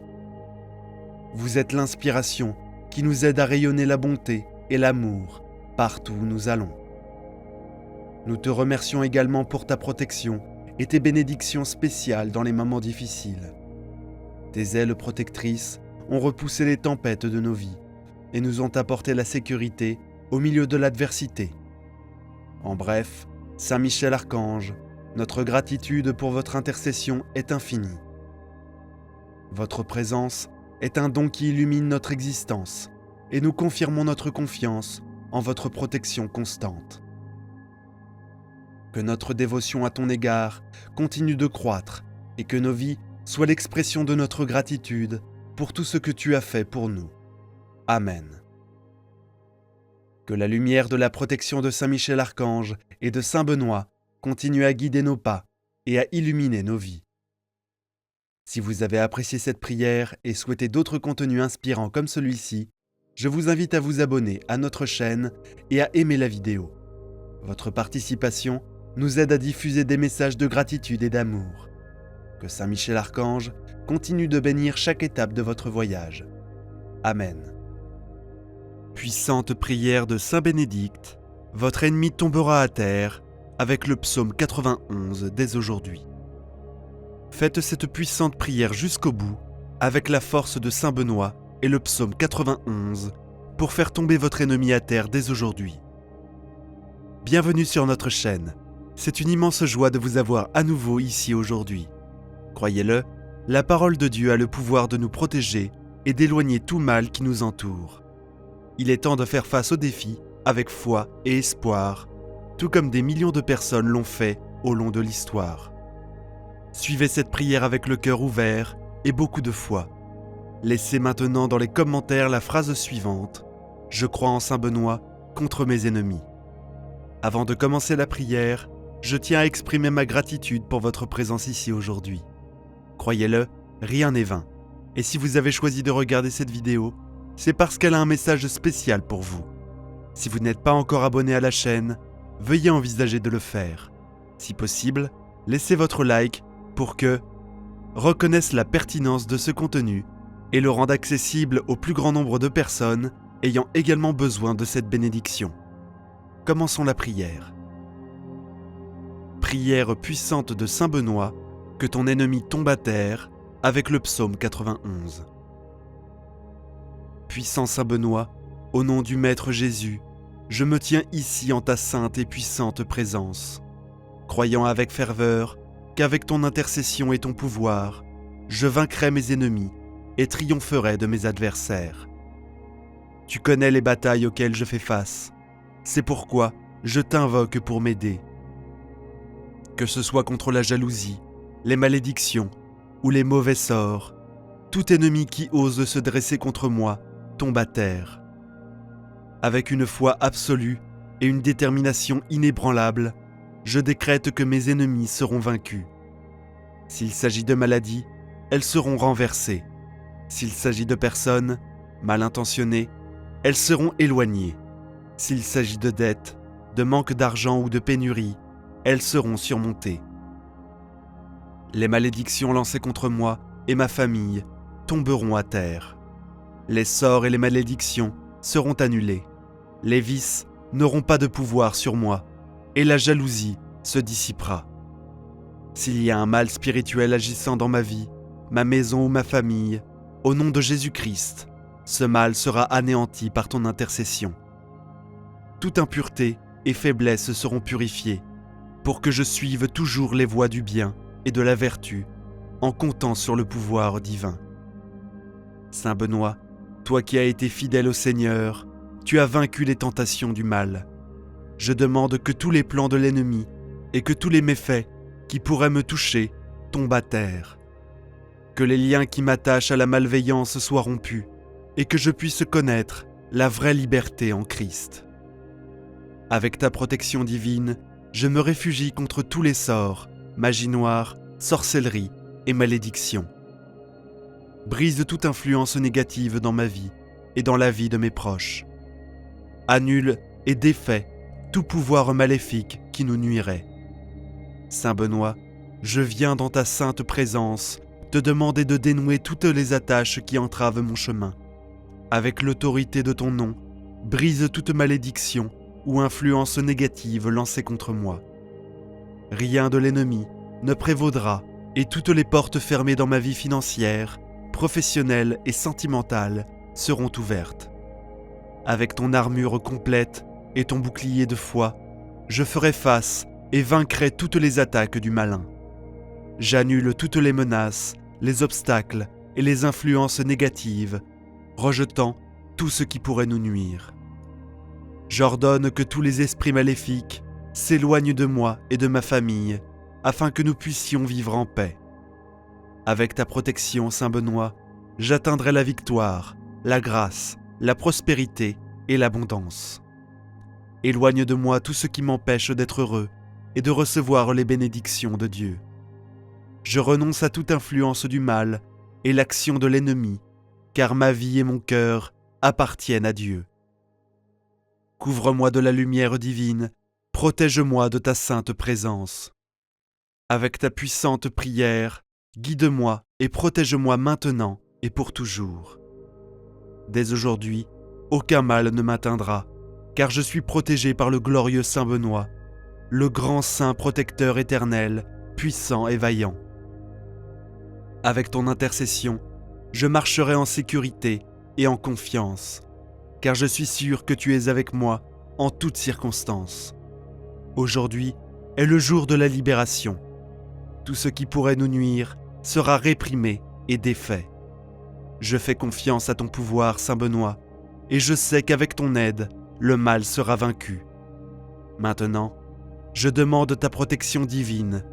Vous êtes l'inspiration qui nous aide à rayonner la bonté et l'amour partout où nous allons. Nous te remercions également pour ta protection et tes bénédictions spéciales dans les moments difficiles. Tes ailes protectrices ont repoussé les tempêtes de nos vies et nous ont apporté la sécurité au milieu de l'adversité. En bref, Saint Michel Archange, notre gratitude pour votre intercession est infinie. Votre présence est un don qui illumine notre existence et nous confirmons notre confiance en votre protection constante. Que notre dévotion à ton égard continue de croître et que nos vies soient l'expression de notre gratitude pour tout ce que tu as fait pour nous. Amen. Que la lumière de la protection de Saint Michel Archange et de Saint Benoît continue à guider nos pas et à illuminer nos vies. Si vous avez apprécié cette prière et souhaitez d'autres contenus inspirants comme celui-ci, je vous invite à vous abonner à notre chaîne et à aimer la vidéo. Votre participation nous aide à diffuser des messages de gratitude et d'amour. Que Saint Michel Archange continue de bénir chaque étape de votre voyage. Amen. Puissante prière de Saint Bénédicte, votre ennemi tombera à terre avec le psaume 91 dès aujourd'hui. Faites cette puissante prière jusqu'au bout avec la force de Saint Benoît et le psaume 91 pour faire tomber votre ennemi à terre dès aujourd'hui. Bienvenue sur notre chaîne. C'est une immense joie de vous avoir à nouveau ici aujourd'hui. Croyez-le, la parole de Dieu a le pouvoir de nous protéger et d'éloigner tout mal qui nous entoure. Il est temps de faire face aux défis avec foi et espoir, tout comme des millions de personnes l'ont fait au long de l'histoire. Suivez cette prière avec le cœur ouvert et beaucoup de foi. Laissez maintenant dans les commentaires la phrase suivante « Je crois en Saint Benoît contre mes ennemis ». Avant de commencer la prière, je tiens à exprimer ma gratitude pour votre présence ici aujourd'hui. Croyez-le, rien n'est vain. Et si vous avez choisi de regarder cette vidéo, c'est parce qu'elle a un message spécial pour vous. Si vous n'êtes pas encore abonné à la chaîne, veuillez envisager de le faire. Si possible, laissez votre like pour que reconnaisse la pertinence de ce contenu et le rende accessible au plus grand nombre de personnes ayant également besoin de cette bénédiction. Commençons la prière. Prière puissante de Saint Benoît, que ton ennemi tombe à terre, avec le psaume 91. Puissant Saint Benoît, au nom du Maître Jésus, je me tiens ici en ta sainte et puissante présence, croyant avec ferveur qu'avec ton intercession et ton pouvoir, je vaincrai mes ennemis et triompherai de mes adversaires. Tu connais les batailles auxquelles je fais face. C'est pourquoi je t'invoque pour m'aider. Que ce soit contre la jalousie, les malédictions ou les mauvais sorts, tout ennemi qui ose se dresser contre moi tombe à terre. Avec une foi absolue et une détermination inébranlable, je décrète que mes ennemis seront vaincus. S'il s'agit de maladies, elles seront renversées. S'il s'agit de personnes mal intentionnées, elles seront éloignées. S'il s'agit de dettes, de manque d'argent ou de pénurie, elles seront surmontées. Les malédictions lancées contre moi et ma famille tomberont à terre. Les sorts et les malédictions seront annulés. Les vices n'auront pas de pouvoir sur moi et la jalousie se dissipera. S'il y a un mal spirituel agissant dans ma vie, ma maison ou ma famille, au nom de Jésus-Christ, ce mal sera anéanti par ton intercession. Toute impureté et faiblesse seront purifiées pour que je suive toujours les voies du bien et de la vertu en comptant sur le pouvoir divin. Saint Benoît, toi qui as été fidèle au Seigneur, tu as vaincu les tentations du mal. Je demande que tous les plans de l'ennemi et que tous les méfaits qui pourraient me toucher tombent à terre. Que les liens qui m'attachent à la malveillance soient rompus et que je puisse connaître la vraie liberté en Christ. Avec ta protection divine, je me réfugie contre tous les sorts, magie noire, sorcellerie et malédiction. Brise toute influence négative dans ma vie et dans la vie de mes proches. Annule et défais tout pouvoir maléfique qui nous nuirait. Saint Benoît, je viens dans ta sainte présence te demander de dénouer toutes les attaches qui entravent mon chemin. Avec l'autorité de ton nom, brise toute malédiction ou influence négative lancée contre moi. Rien de l'ennemi ne prévaudra et toutes les portes fermées dans ma vie financière, professionnelle et sentimentale seront ouvertes. Avec ton armure complète et ton bouclier de foi, je ferai face et vaincrai toutes les attaques du malin. J'annule toutes les menaces, les obstacles et les influences négatives, rejetant tout ce qui pourrait nous nuire. J'ordonne que tous les esprits maléfiques s'éloignent de moi et de ma famille, afin que nous puissions vivre en paix. Avec ta protection, Saint Benoît, j'atteindrai la victoire, la grâce, la prospérité et l'abondance. Éloigne de moi tout ce qui m'empêche d'être heureux et de recevoir les bénédictions de Dieu. Je renonce à toute influence du mal et l'action de l'ennemi, car ma vie et mon cœur appartiennent à Dieu. Couvre-moi de la lumière divine, protège-moi de ta sainte présence. Avec ta puissante prière, guide-moi et protège-moi maintenant et pour toujours. Dès aujourd'hui, aucun mal ne m'atteindra, car je suis protégé par le glorieux Saint Benoît, le grand saint protecteur éternel, puissant et vaillant. Avec ton intercession, je marcherai en sécurité et en confiance, car je suis sûr que tu es avec moi en toutes circonstances. Aujourd'hui est le jour de la libération. Tout ce qui pourrait nous nuire sera réprimé et défait. Je fais confiance à ton pouvoir, Saint Benoît, et je sais qu'avec ton aide, le mal sera vaincu. Maintenant, je demande ta protection divine.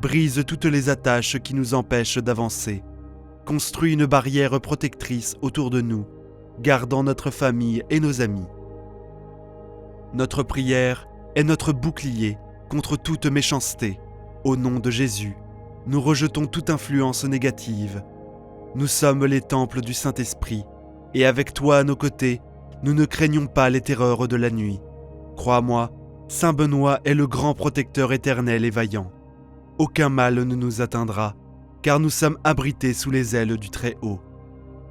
Brise toutes les attaches qui nous empêchent d'avancer. Construis une barrière protectrice autour de nous, gardant notre famille et nos amis. Notre prière est notre bouclier contre toute méchanceté. Au nom de Jésus, nous rejetons toute influence négative. Nous sommes les temples du Saint-Esprit, et avec toi à nos côtés, nous ne craignons pas les terreurs de la nuit. Crois-moi, Saint Benoît est le grand protecteur éternel et vaillant. Aucun mal ne nous atteindra, car nous sommes abrités sous les ailes du Très-Haut.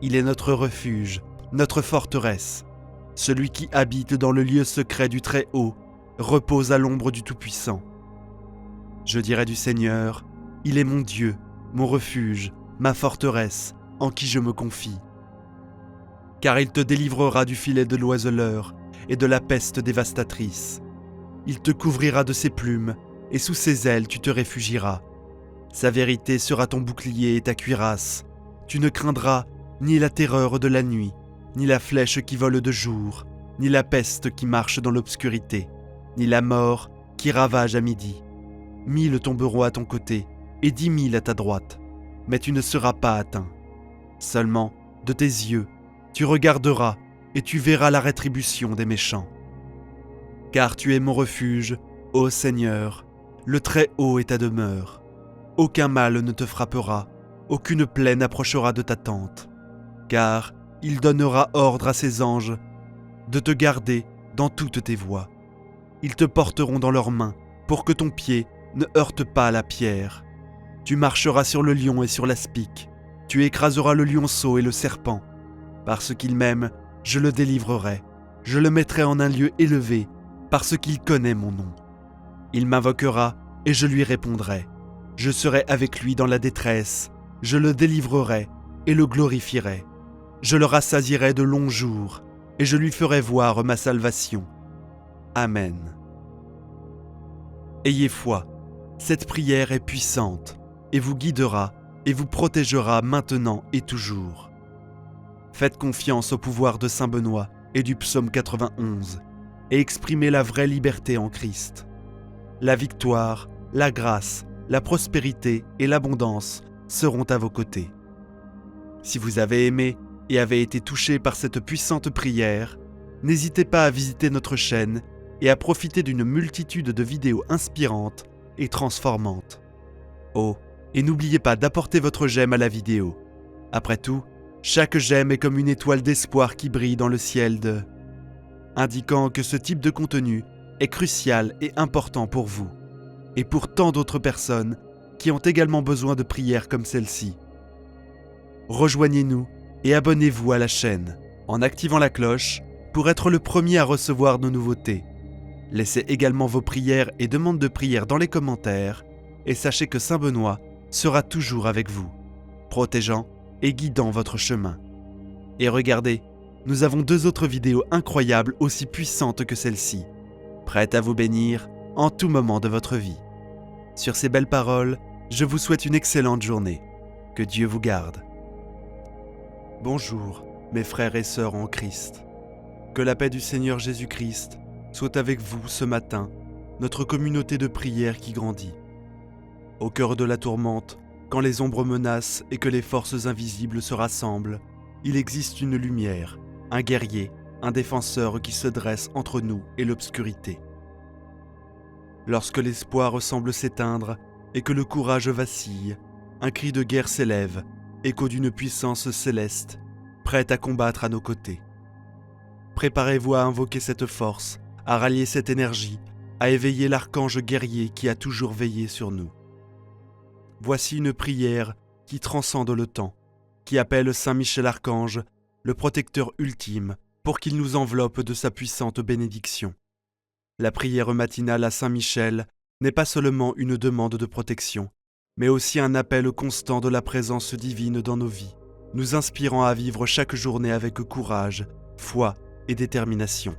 Il est notre refuge, notre forteresse. Celui qui habite dans le lieu secret du Très-Haut repose à l'ombre du Tout-Puissant. Je dirai du Seigneur, il est mon Dieu, mon refuge, ma forteresse, en qui je me confie. Car il te délivrera du filet de l'oiseleur et de la peste dévastatrice. Il te couvrira de ses plumes, et sous ses ailes tu te réfugieras. Sa vérité sera ton bouclier et ta cuirasse. Tu ne craindras ni la terreur de la nuit, ni la flèche qui vole de jour, ni la peste qui marche dans l'obscurité. ni la mort qui ravage à midi. 1000 tomberont à ton côté et 10 000 à ta droite, mais tu ne seras pas atteint. Seulement, de tes yeux, tu regarderas et tu verras la rétribution des méchants. Car tu es mon refuge, ô Seigneur, le Très-Haut est ta demeure. Aucun mal ne te frappera, aucune plaie n'approchera de ta tente. Car il donnera ordre à ses anges de te garder dans toutes tes voies. Ils te porteront dans leurs mains pour que ton pied ne heurte pas la pierre. Tu marcheras sur le lion et sur l'aspic. Tu écraseras le lionceau et le serpent. Parce qu'il m'aime, je le délivrerai. Je le mettrai en un lieu élevé, parce qu'il connaît mon nom. Il m'invoquera et je lui répondrai. Je serai avec lui dans la détresse. Je le délivrerai et le glorifierai. Je le rassasierai de longs jours et je lui ferai voir ma salvation. Amen. Ayez foi, cette prière est puissante et vous guidera et vous protégera maintenant et toujours. Faites confiance au pouvoir de Saint Benoît et du psaume 91 et exprimez la vraie liberté en Christ. La victoire, la grâce, la prospérité et l'abondance seront à vos côtés. Si vous avez aimé et avez été touché par cette puissante prière, n'hésitez pas à visiter notre chaîne et à profiter d'une multitude de vidéos inspirantes et transformantes. Oh, et n'oubliez pas d'apporter votre j'aime à la vidéo. Après tout, chaque j'aime est comme une étoile d'espoir qui brille dans le ciel indiquant que ce type de contenu est crucial et important pour vous, et pour tant d'autres personnes qui ont également besoin de prières comme celle-ci. Rejoignez-nous et abonnez-vous à la chaîne en activant la cloche pour être le premier à recevoir nos nouveautés. Laissez également vos prières et demandes de prière dans les commentaires et sachez que Saint Benoît sera toujours avec vous, protégeant et guidant votre chemin. Et regardez, nous avons 2 autres vidéos incroyables aussi puissantes que celle-ci, prêtes à vous bénir en tout moment de votre vie. Sur ces belles paroles, je vous souhaite une excellente journée. Que Dieu vous garde. Bonjour, mes frères et sœurs en Christ. Que la paix du Seigneur Jésus-Christ soit avec vous ce matin, notre communauté de prière qui grandit. Au cœur de la tourmente, quand les ombres menacent et que les forces invisibles se rassemblent, il existe une lumière, un guerrier, un défenseur qui se dresse entre nous et l'obscurité. Lorsque l'espoir semble s'éteindre et que le courage vacille, un cri de guerre s'élève, écho d'une puissance céleste, prête à combattre à nos côtés. Préparez-vous à invoquer cette force, à rallier cette énergie, à éveiller l'archange guerrier qui a toujours veillé sur nous. Voici une prière qui transcende le temps, qui appelle Saint Michel Archange, le protecteur ultime, pour qu'il nous enveloppe de sa puissante bénédiction. La prière matinale à Saint Michel n'est pas seulement une demande de protection, mais aussi un appel constant de la présence divine dans nos vies, nous inspirant à vivre chaque journée avec courage, foi et détermination.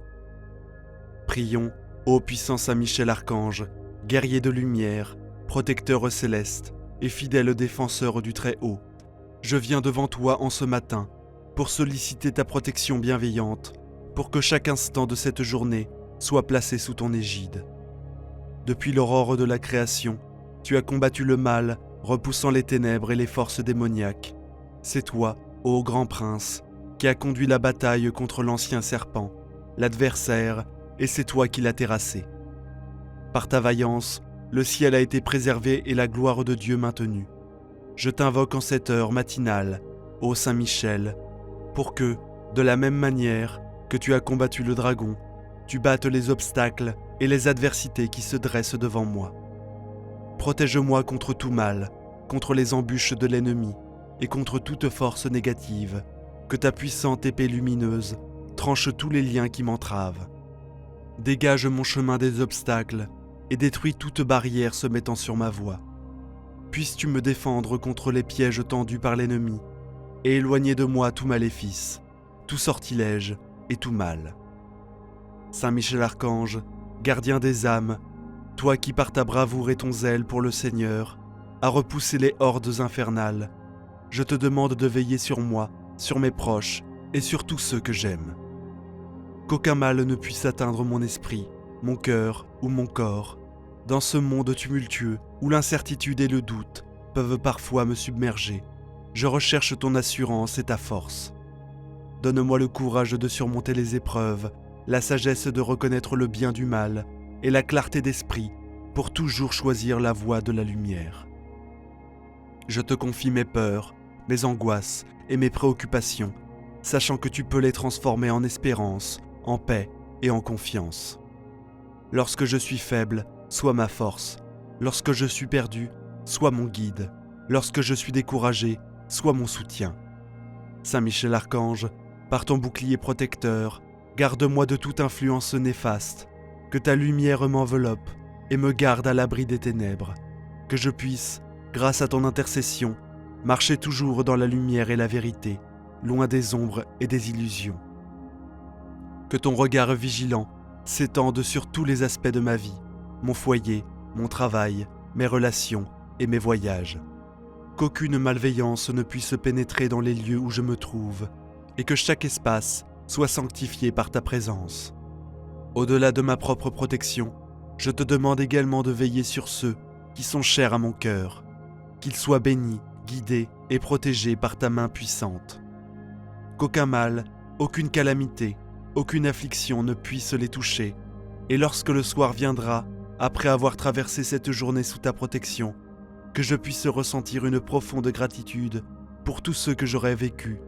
Prions, ô puissant Saint Michel Archange, guerrier de lumière, protecteur céleste et fidèle défenseur du Très-Haut, je viens devant toi en ce matin pour solliciter ta protection bienveillante, pour que chaque instant de cette journée soit placé sous ton égide. Depuis l'aurore de la création, tu as combattu le mal, repoussant les ténèbres et les forces démoniaques. C'est toi, ô grand prince, qui as conduit la bataille contre l'ancien serpent, l'adversaire, et c'est toi qui l'as terrassé. Par ta vaillance, le ciel a été préservé et la gloire de Dieu maintenue. Je t'invoque en cette heure matinale, ô Saint Michel, pour que, de la même manière que tu as combattu le dragon, tu battes les obstacles et les adversités qui se dressent devant moi. Protège-moi contre tout mal, contre les embûches de l'ennemi et contre toute force négative, que ta puissante épée lumineuse tranche tous les liens qui m'entravent. Dégage mon chemin des obstacles et détruis toute barrière se mettant sur ma voie. Puisses-tu me défendre contre les pièges tendus par l'ennemi et éloigner de moi tout maléfice, tout sortilège et tout mal. Saint Michel Archange, gardien des âmes, toi qui par ta bravoure et ton zèle pour le Seigneur as repoussé les hordes infernales, je te demande de veiller sur moi, sur mes proches et sur tous ceux que j'aime. Qu'aucun mal ne puisse atteindre mon esprit, mon cœur ou mon corps, dans ce monde tumultueux où l'incertitude et le doute peuvent parfois me submerger, je recherche ton assurance et ta force. Donne-moi le courage de surmonter les épreuves, la sagesse de reconnaître le bien du mal et la clarté d'esprit pour toujours choisir la voie de la lumière. Je te confie mes peurs, mes angoisses et mes préoccupations, sachant que tu peux les transformer en espérance, en paix et en confiance. Lorsque je suis faible, sois ma force. Lorsque je suis perdu, sois mon guide. Lorsque je suis découragé, sois mon soutien. Saint Michel Archange, par ton bouclier protecteur, garde-moi de toute influence néfaste, que ta lumière m'enveloppe et me garde à l'abri des ténèbres, que je puisse, grâce à ton intercession, marcher toujours dans la lumière et la vérité, loin des ombres et des illusions. Que ton regard vigilant s'étende sur tous les aspects de ma vie, mon foyer, mon travail, mes relations et mes voyages. Qu'aucune malveillance ne puisse pénétrer dans les lieux où je me trouve, et que chaque espace soit sanctifié par ta présence. Au-delà de ma propre protection, je te demande également de veiller sur ceux qui sont chers à mon cœur, qu'ils soient bénis, guidés et protégés par ta main puissante. Qu'aucun mal, aucune calamité, aucune affliction ne puisse les toucher, et lorsque le soir viendra, après avoir traversé cette journée sous ta protection, que je puisse ressentir une profonde gratitude pour tout ce que j'aurais vécu,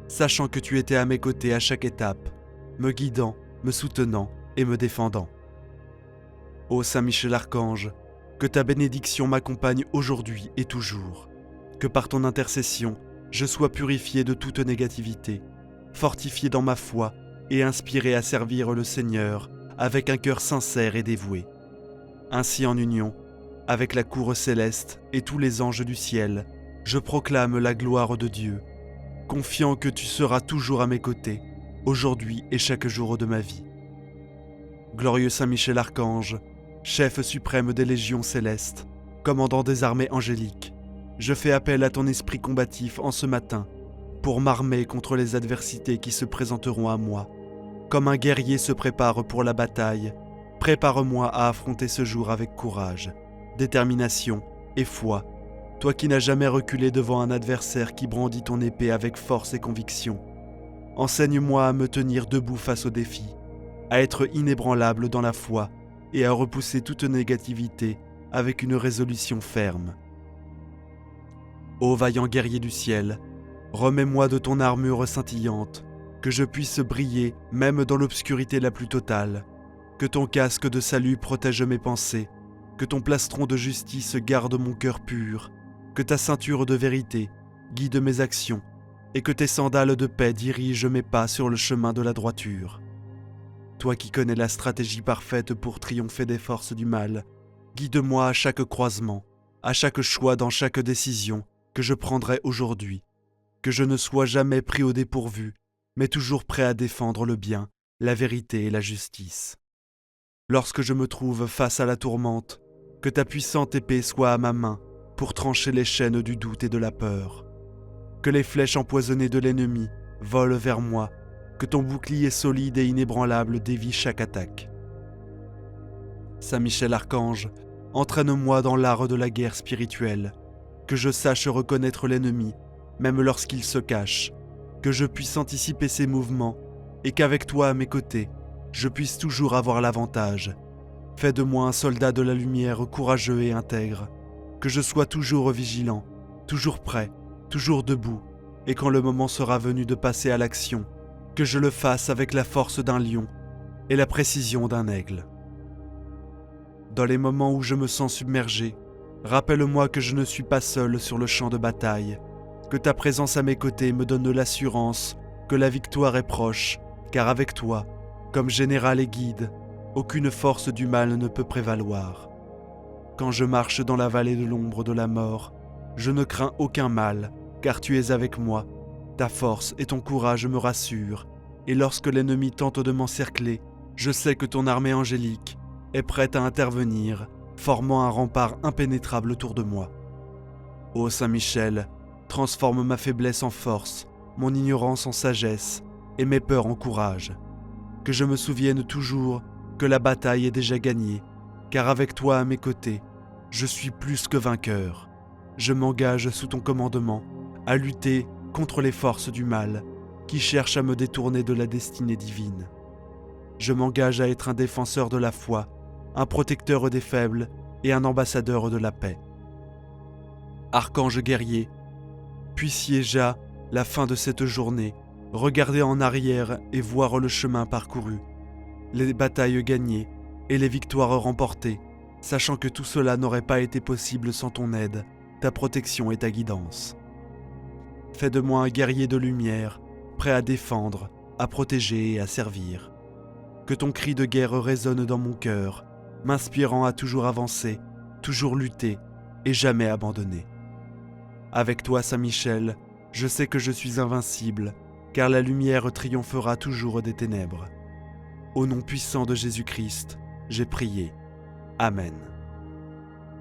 sachant que tu étais à mes côtés à chaque étape, me guidant, me soutenant et me défendant. Ô Saint Michel Archange, que ta bénédiction m'accompagne aujourd'hui et toujours, que par ton intercession, je sois purifié de toute négativité, fortifié dans ma foi et inspiré à servir le Seigneur avec un cœur sincère et dévoué. Ainsi en union, avec la cour céleste et tous les anges du ciel, je proclame la gloire de Dieu, confiant que tu seras toujours à mes côtés, aujourd'hui et chaque jour de ma vie. Glorieux Saint Michel Archange, chef suprême des légions célestes, commandant des armées angéliques, je fais appel à ton esprit combatif en ce matin pour m'armer contre les adversités qui se présenteront à moi. Comme un guerrier se prépare pour la bataille, prépare-moi à affronter ce jour avec courage, détermination et foi, toi qui n'as jamais reculé devant un adversaire qui brandit ton épée avec force et conviction. Enseigne-moi à me tenir debout face aux défis, à être inébranlable dans la foi et à repousser toute négativité avec une résolution ferme. Ô vaillant guerrier du ciel, remets-moi de ton armure scintillante, que je puisse briller même dans l'obscurité la plus totale, que ton casque de salut protège mes pensées, que ton plastron de justice garde mon cœur pur, que ta ceinture de vérité guide mes actions, et que tes sandales de paix dirigent mes pas sur le chemin de la droiture. Toi qui connais la stratégie parfaite pour triompher des forces du mal, guide-moi à chaque croisement, à chaque choix dans chaque décision que je prendrai aujourd'hui, que je ne sois jamais pris au dépourvu, mais toujours prêt à défendre le bien, la vérité et la justice. Lorsque je me trouve face à la tourmente, que ta puissante épée soit à ma main pour trancher les chaînes du doute et de la peur. Que les flèches empoisonnées de l'ennemi volent vers moi, que ton bouclier solide et inébranlable dévie chaque attaque. Saint Michel Archange, entraîne-moi dans l'art de la guerre spirituelle, que je sache reconnaître l'ennemi, même lorsqu'il se cache, que je puisse anticiper ses mouvements et qu'avec toi à mes côtés, je puisse toujours avoir l'avantage. Fais de moi un soldat de la lumière courageux et intègre, que je sois toujours vigilant, toujours prêt, toujours debout, et quand le moment sera venu de passer à l'action, que je le fasse avec la force d'un lion et la précision d'un aigle. Dans les moments où je me sens submergé, rappelle-moi que je ne suis pas seul sur le champ de bataille, que ta présence à mes côtés me donne l'assurance que la victoire est proche, car avec toi, comme général et guide, aucune force du mal ne peut prévaloir. Quand je marche dans la vallée de l'ombre de la mort, je ne crains aucun mal, car tu es avec moi. Ta force et ton courage me rassurent, et lorsque l'ennemi tente de m'encercler, je sais que ton armée angélique est prête à intervenir, formant un rempart impénétrable autour de moi. Ô Saint Michel, transforme ma faiblesse en force, mon ignorance en sagesse, et mes peurs en courage. Que je me souvienne toujours que la bataille est déjà gagnée, car avec toi à mes côtés, je suis plus que vainqueur. Je m'engage sous ton commandement à lutter contre les forces du mal qui cherchent à me détourner de la destinée divine. Je m'engage à être un défenseur de la foi, un protecteur des faibles et un ambassadeur de la paix. Archange guerrier, puissiez Jah, la fin de cette journée, regarder en arrière et voir le chemin parcouru, les batailles gagnées et les victoires remportées, sachant que tout cela n'aurait pas été possible sans ton aide, ta protection et ta guidance. Fais de moi un guerrier de lumière, prêt à défendre, à protéger et à servir. Que ton cri de guerre résonne dans mon cœur, m'inspirant à toujours avancer, toujours lutter et jamais abandonner. Avec toi, Saint-Michel, je sais que je suis invincible, car la lumière triomphera toujours des ténèbres. Au nom puissant de Jésus-Christ, j'ai prié. Amen.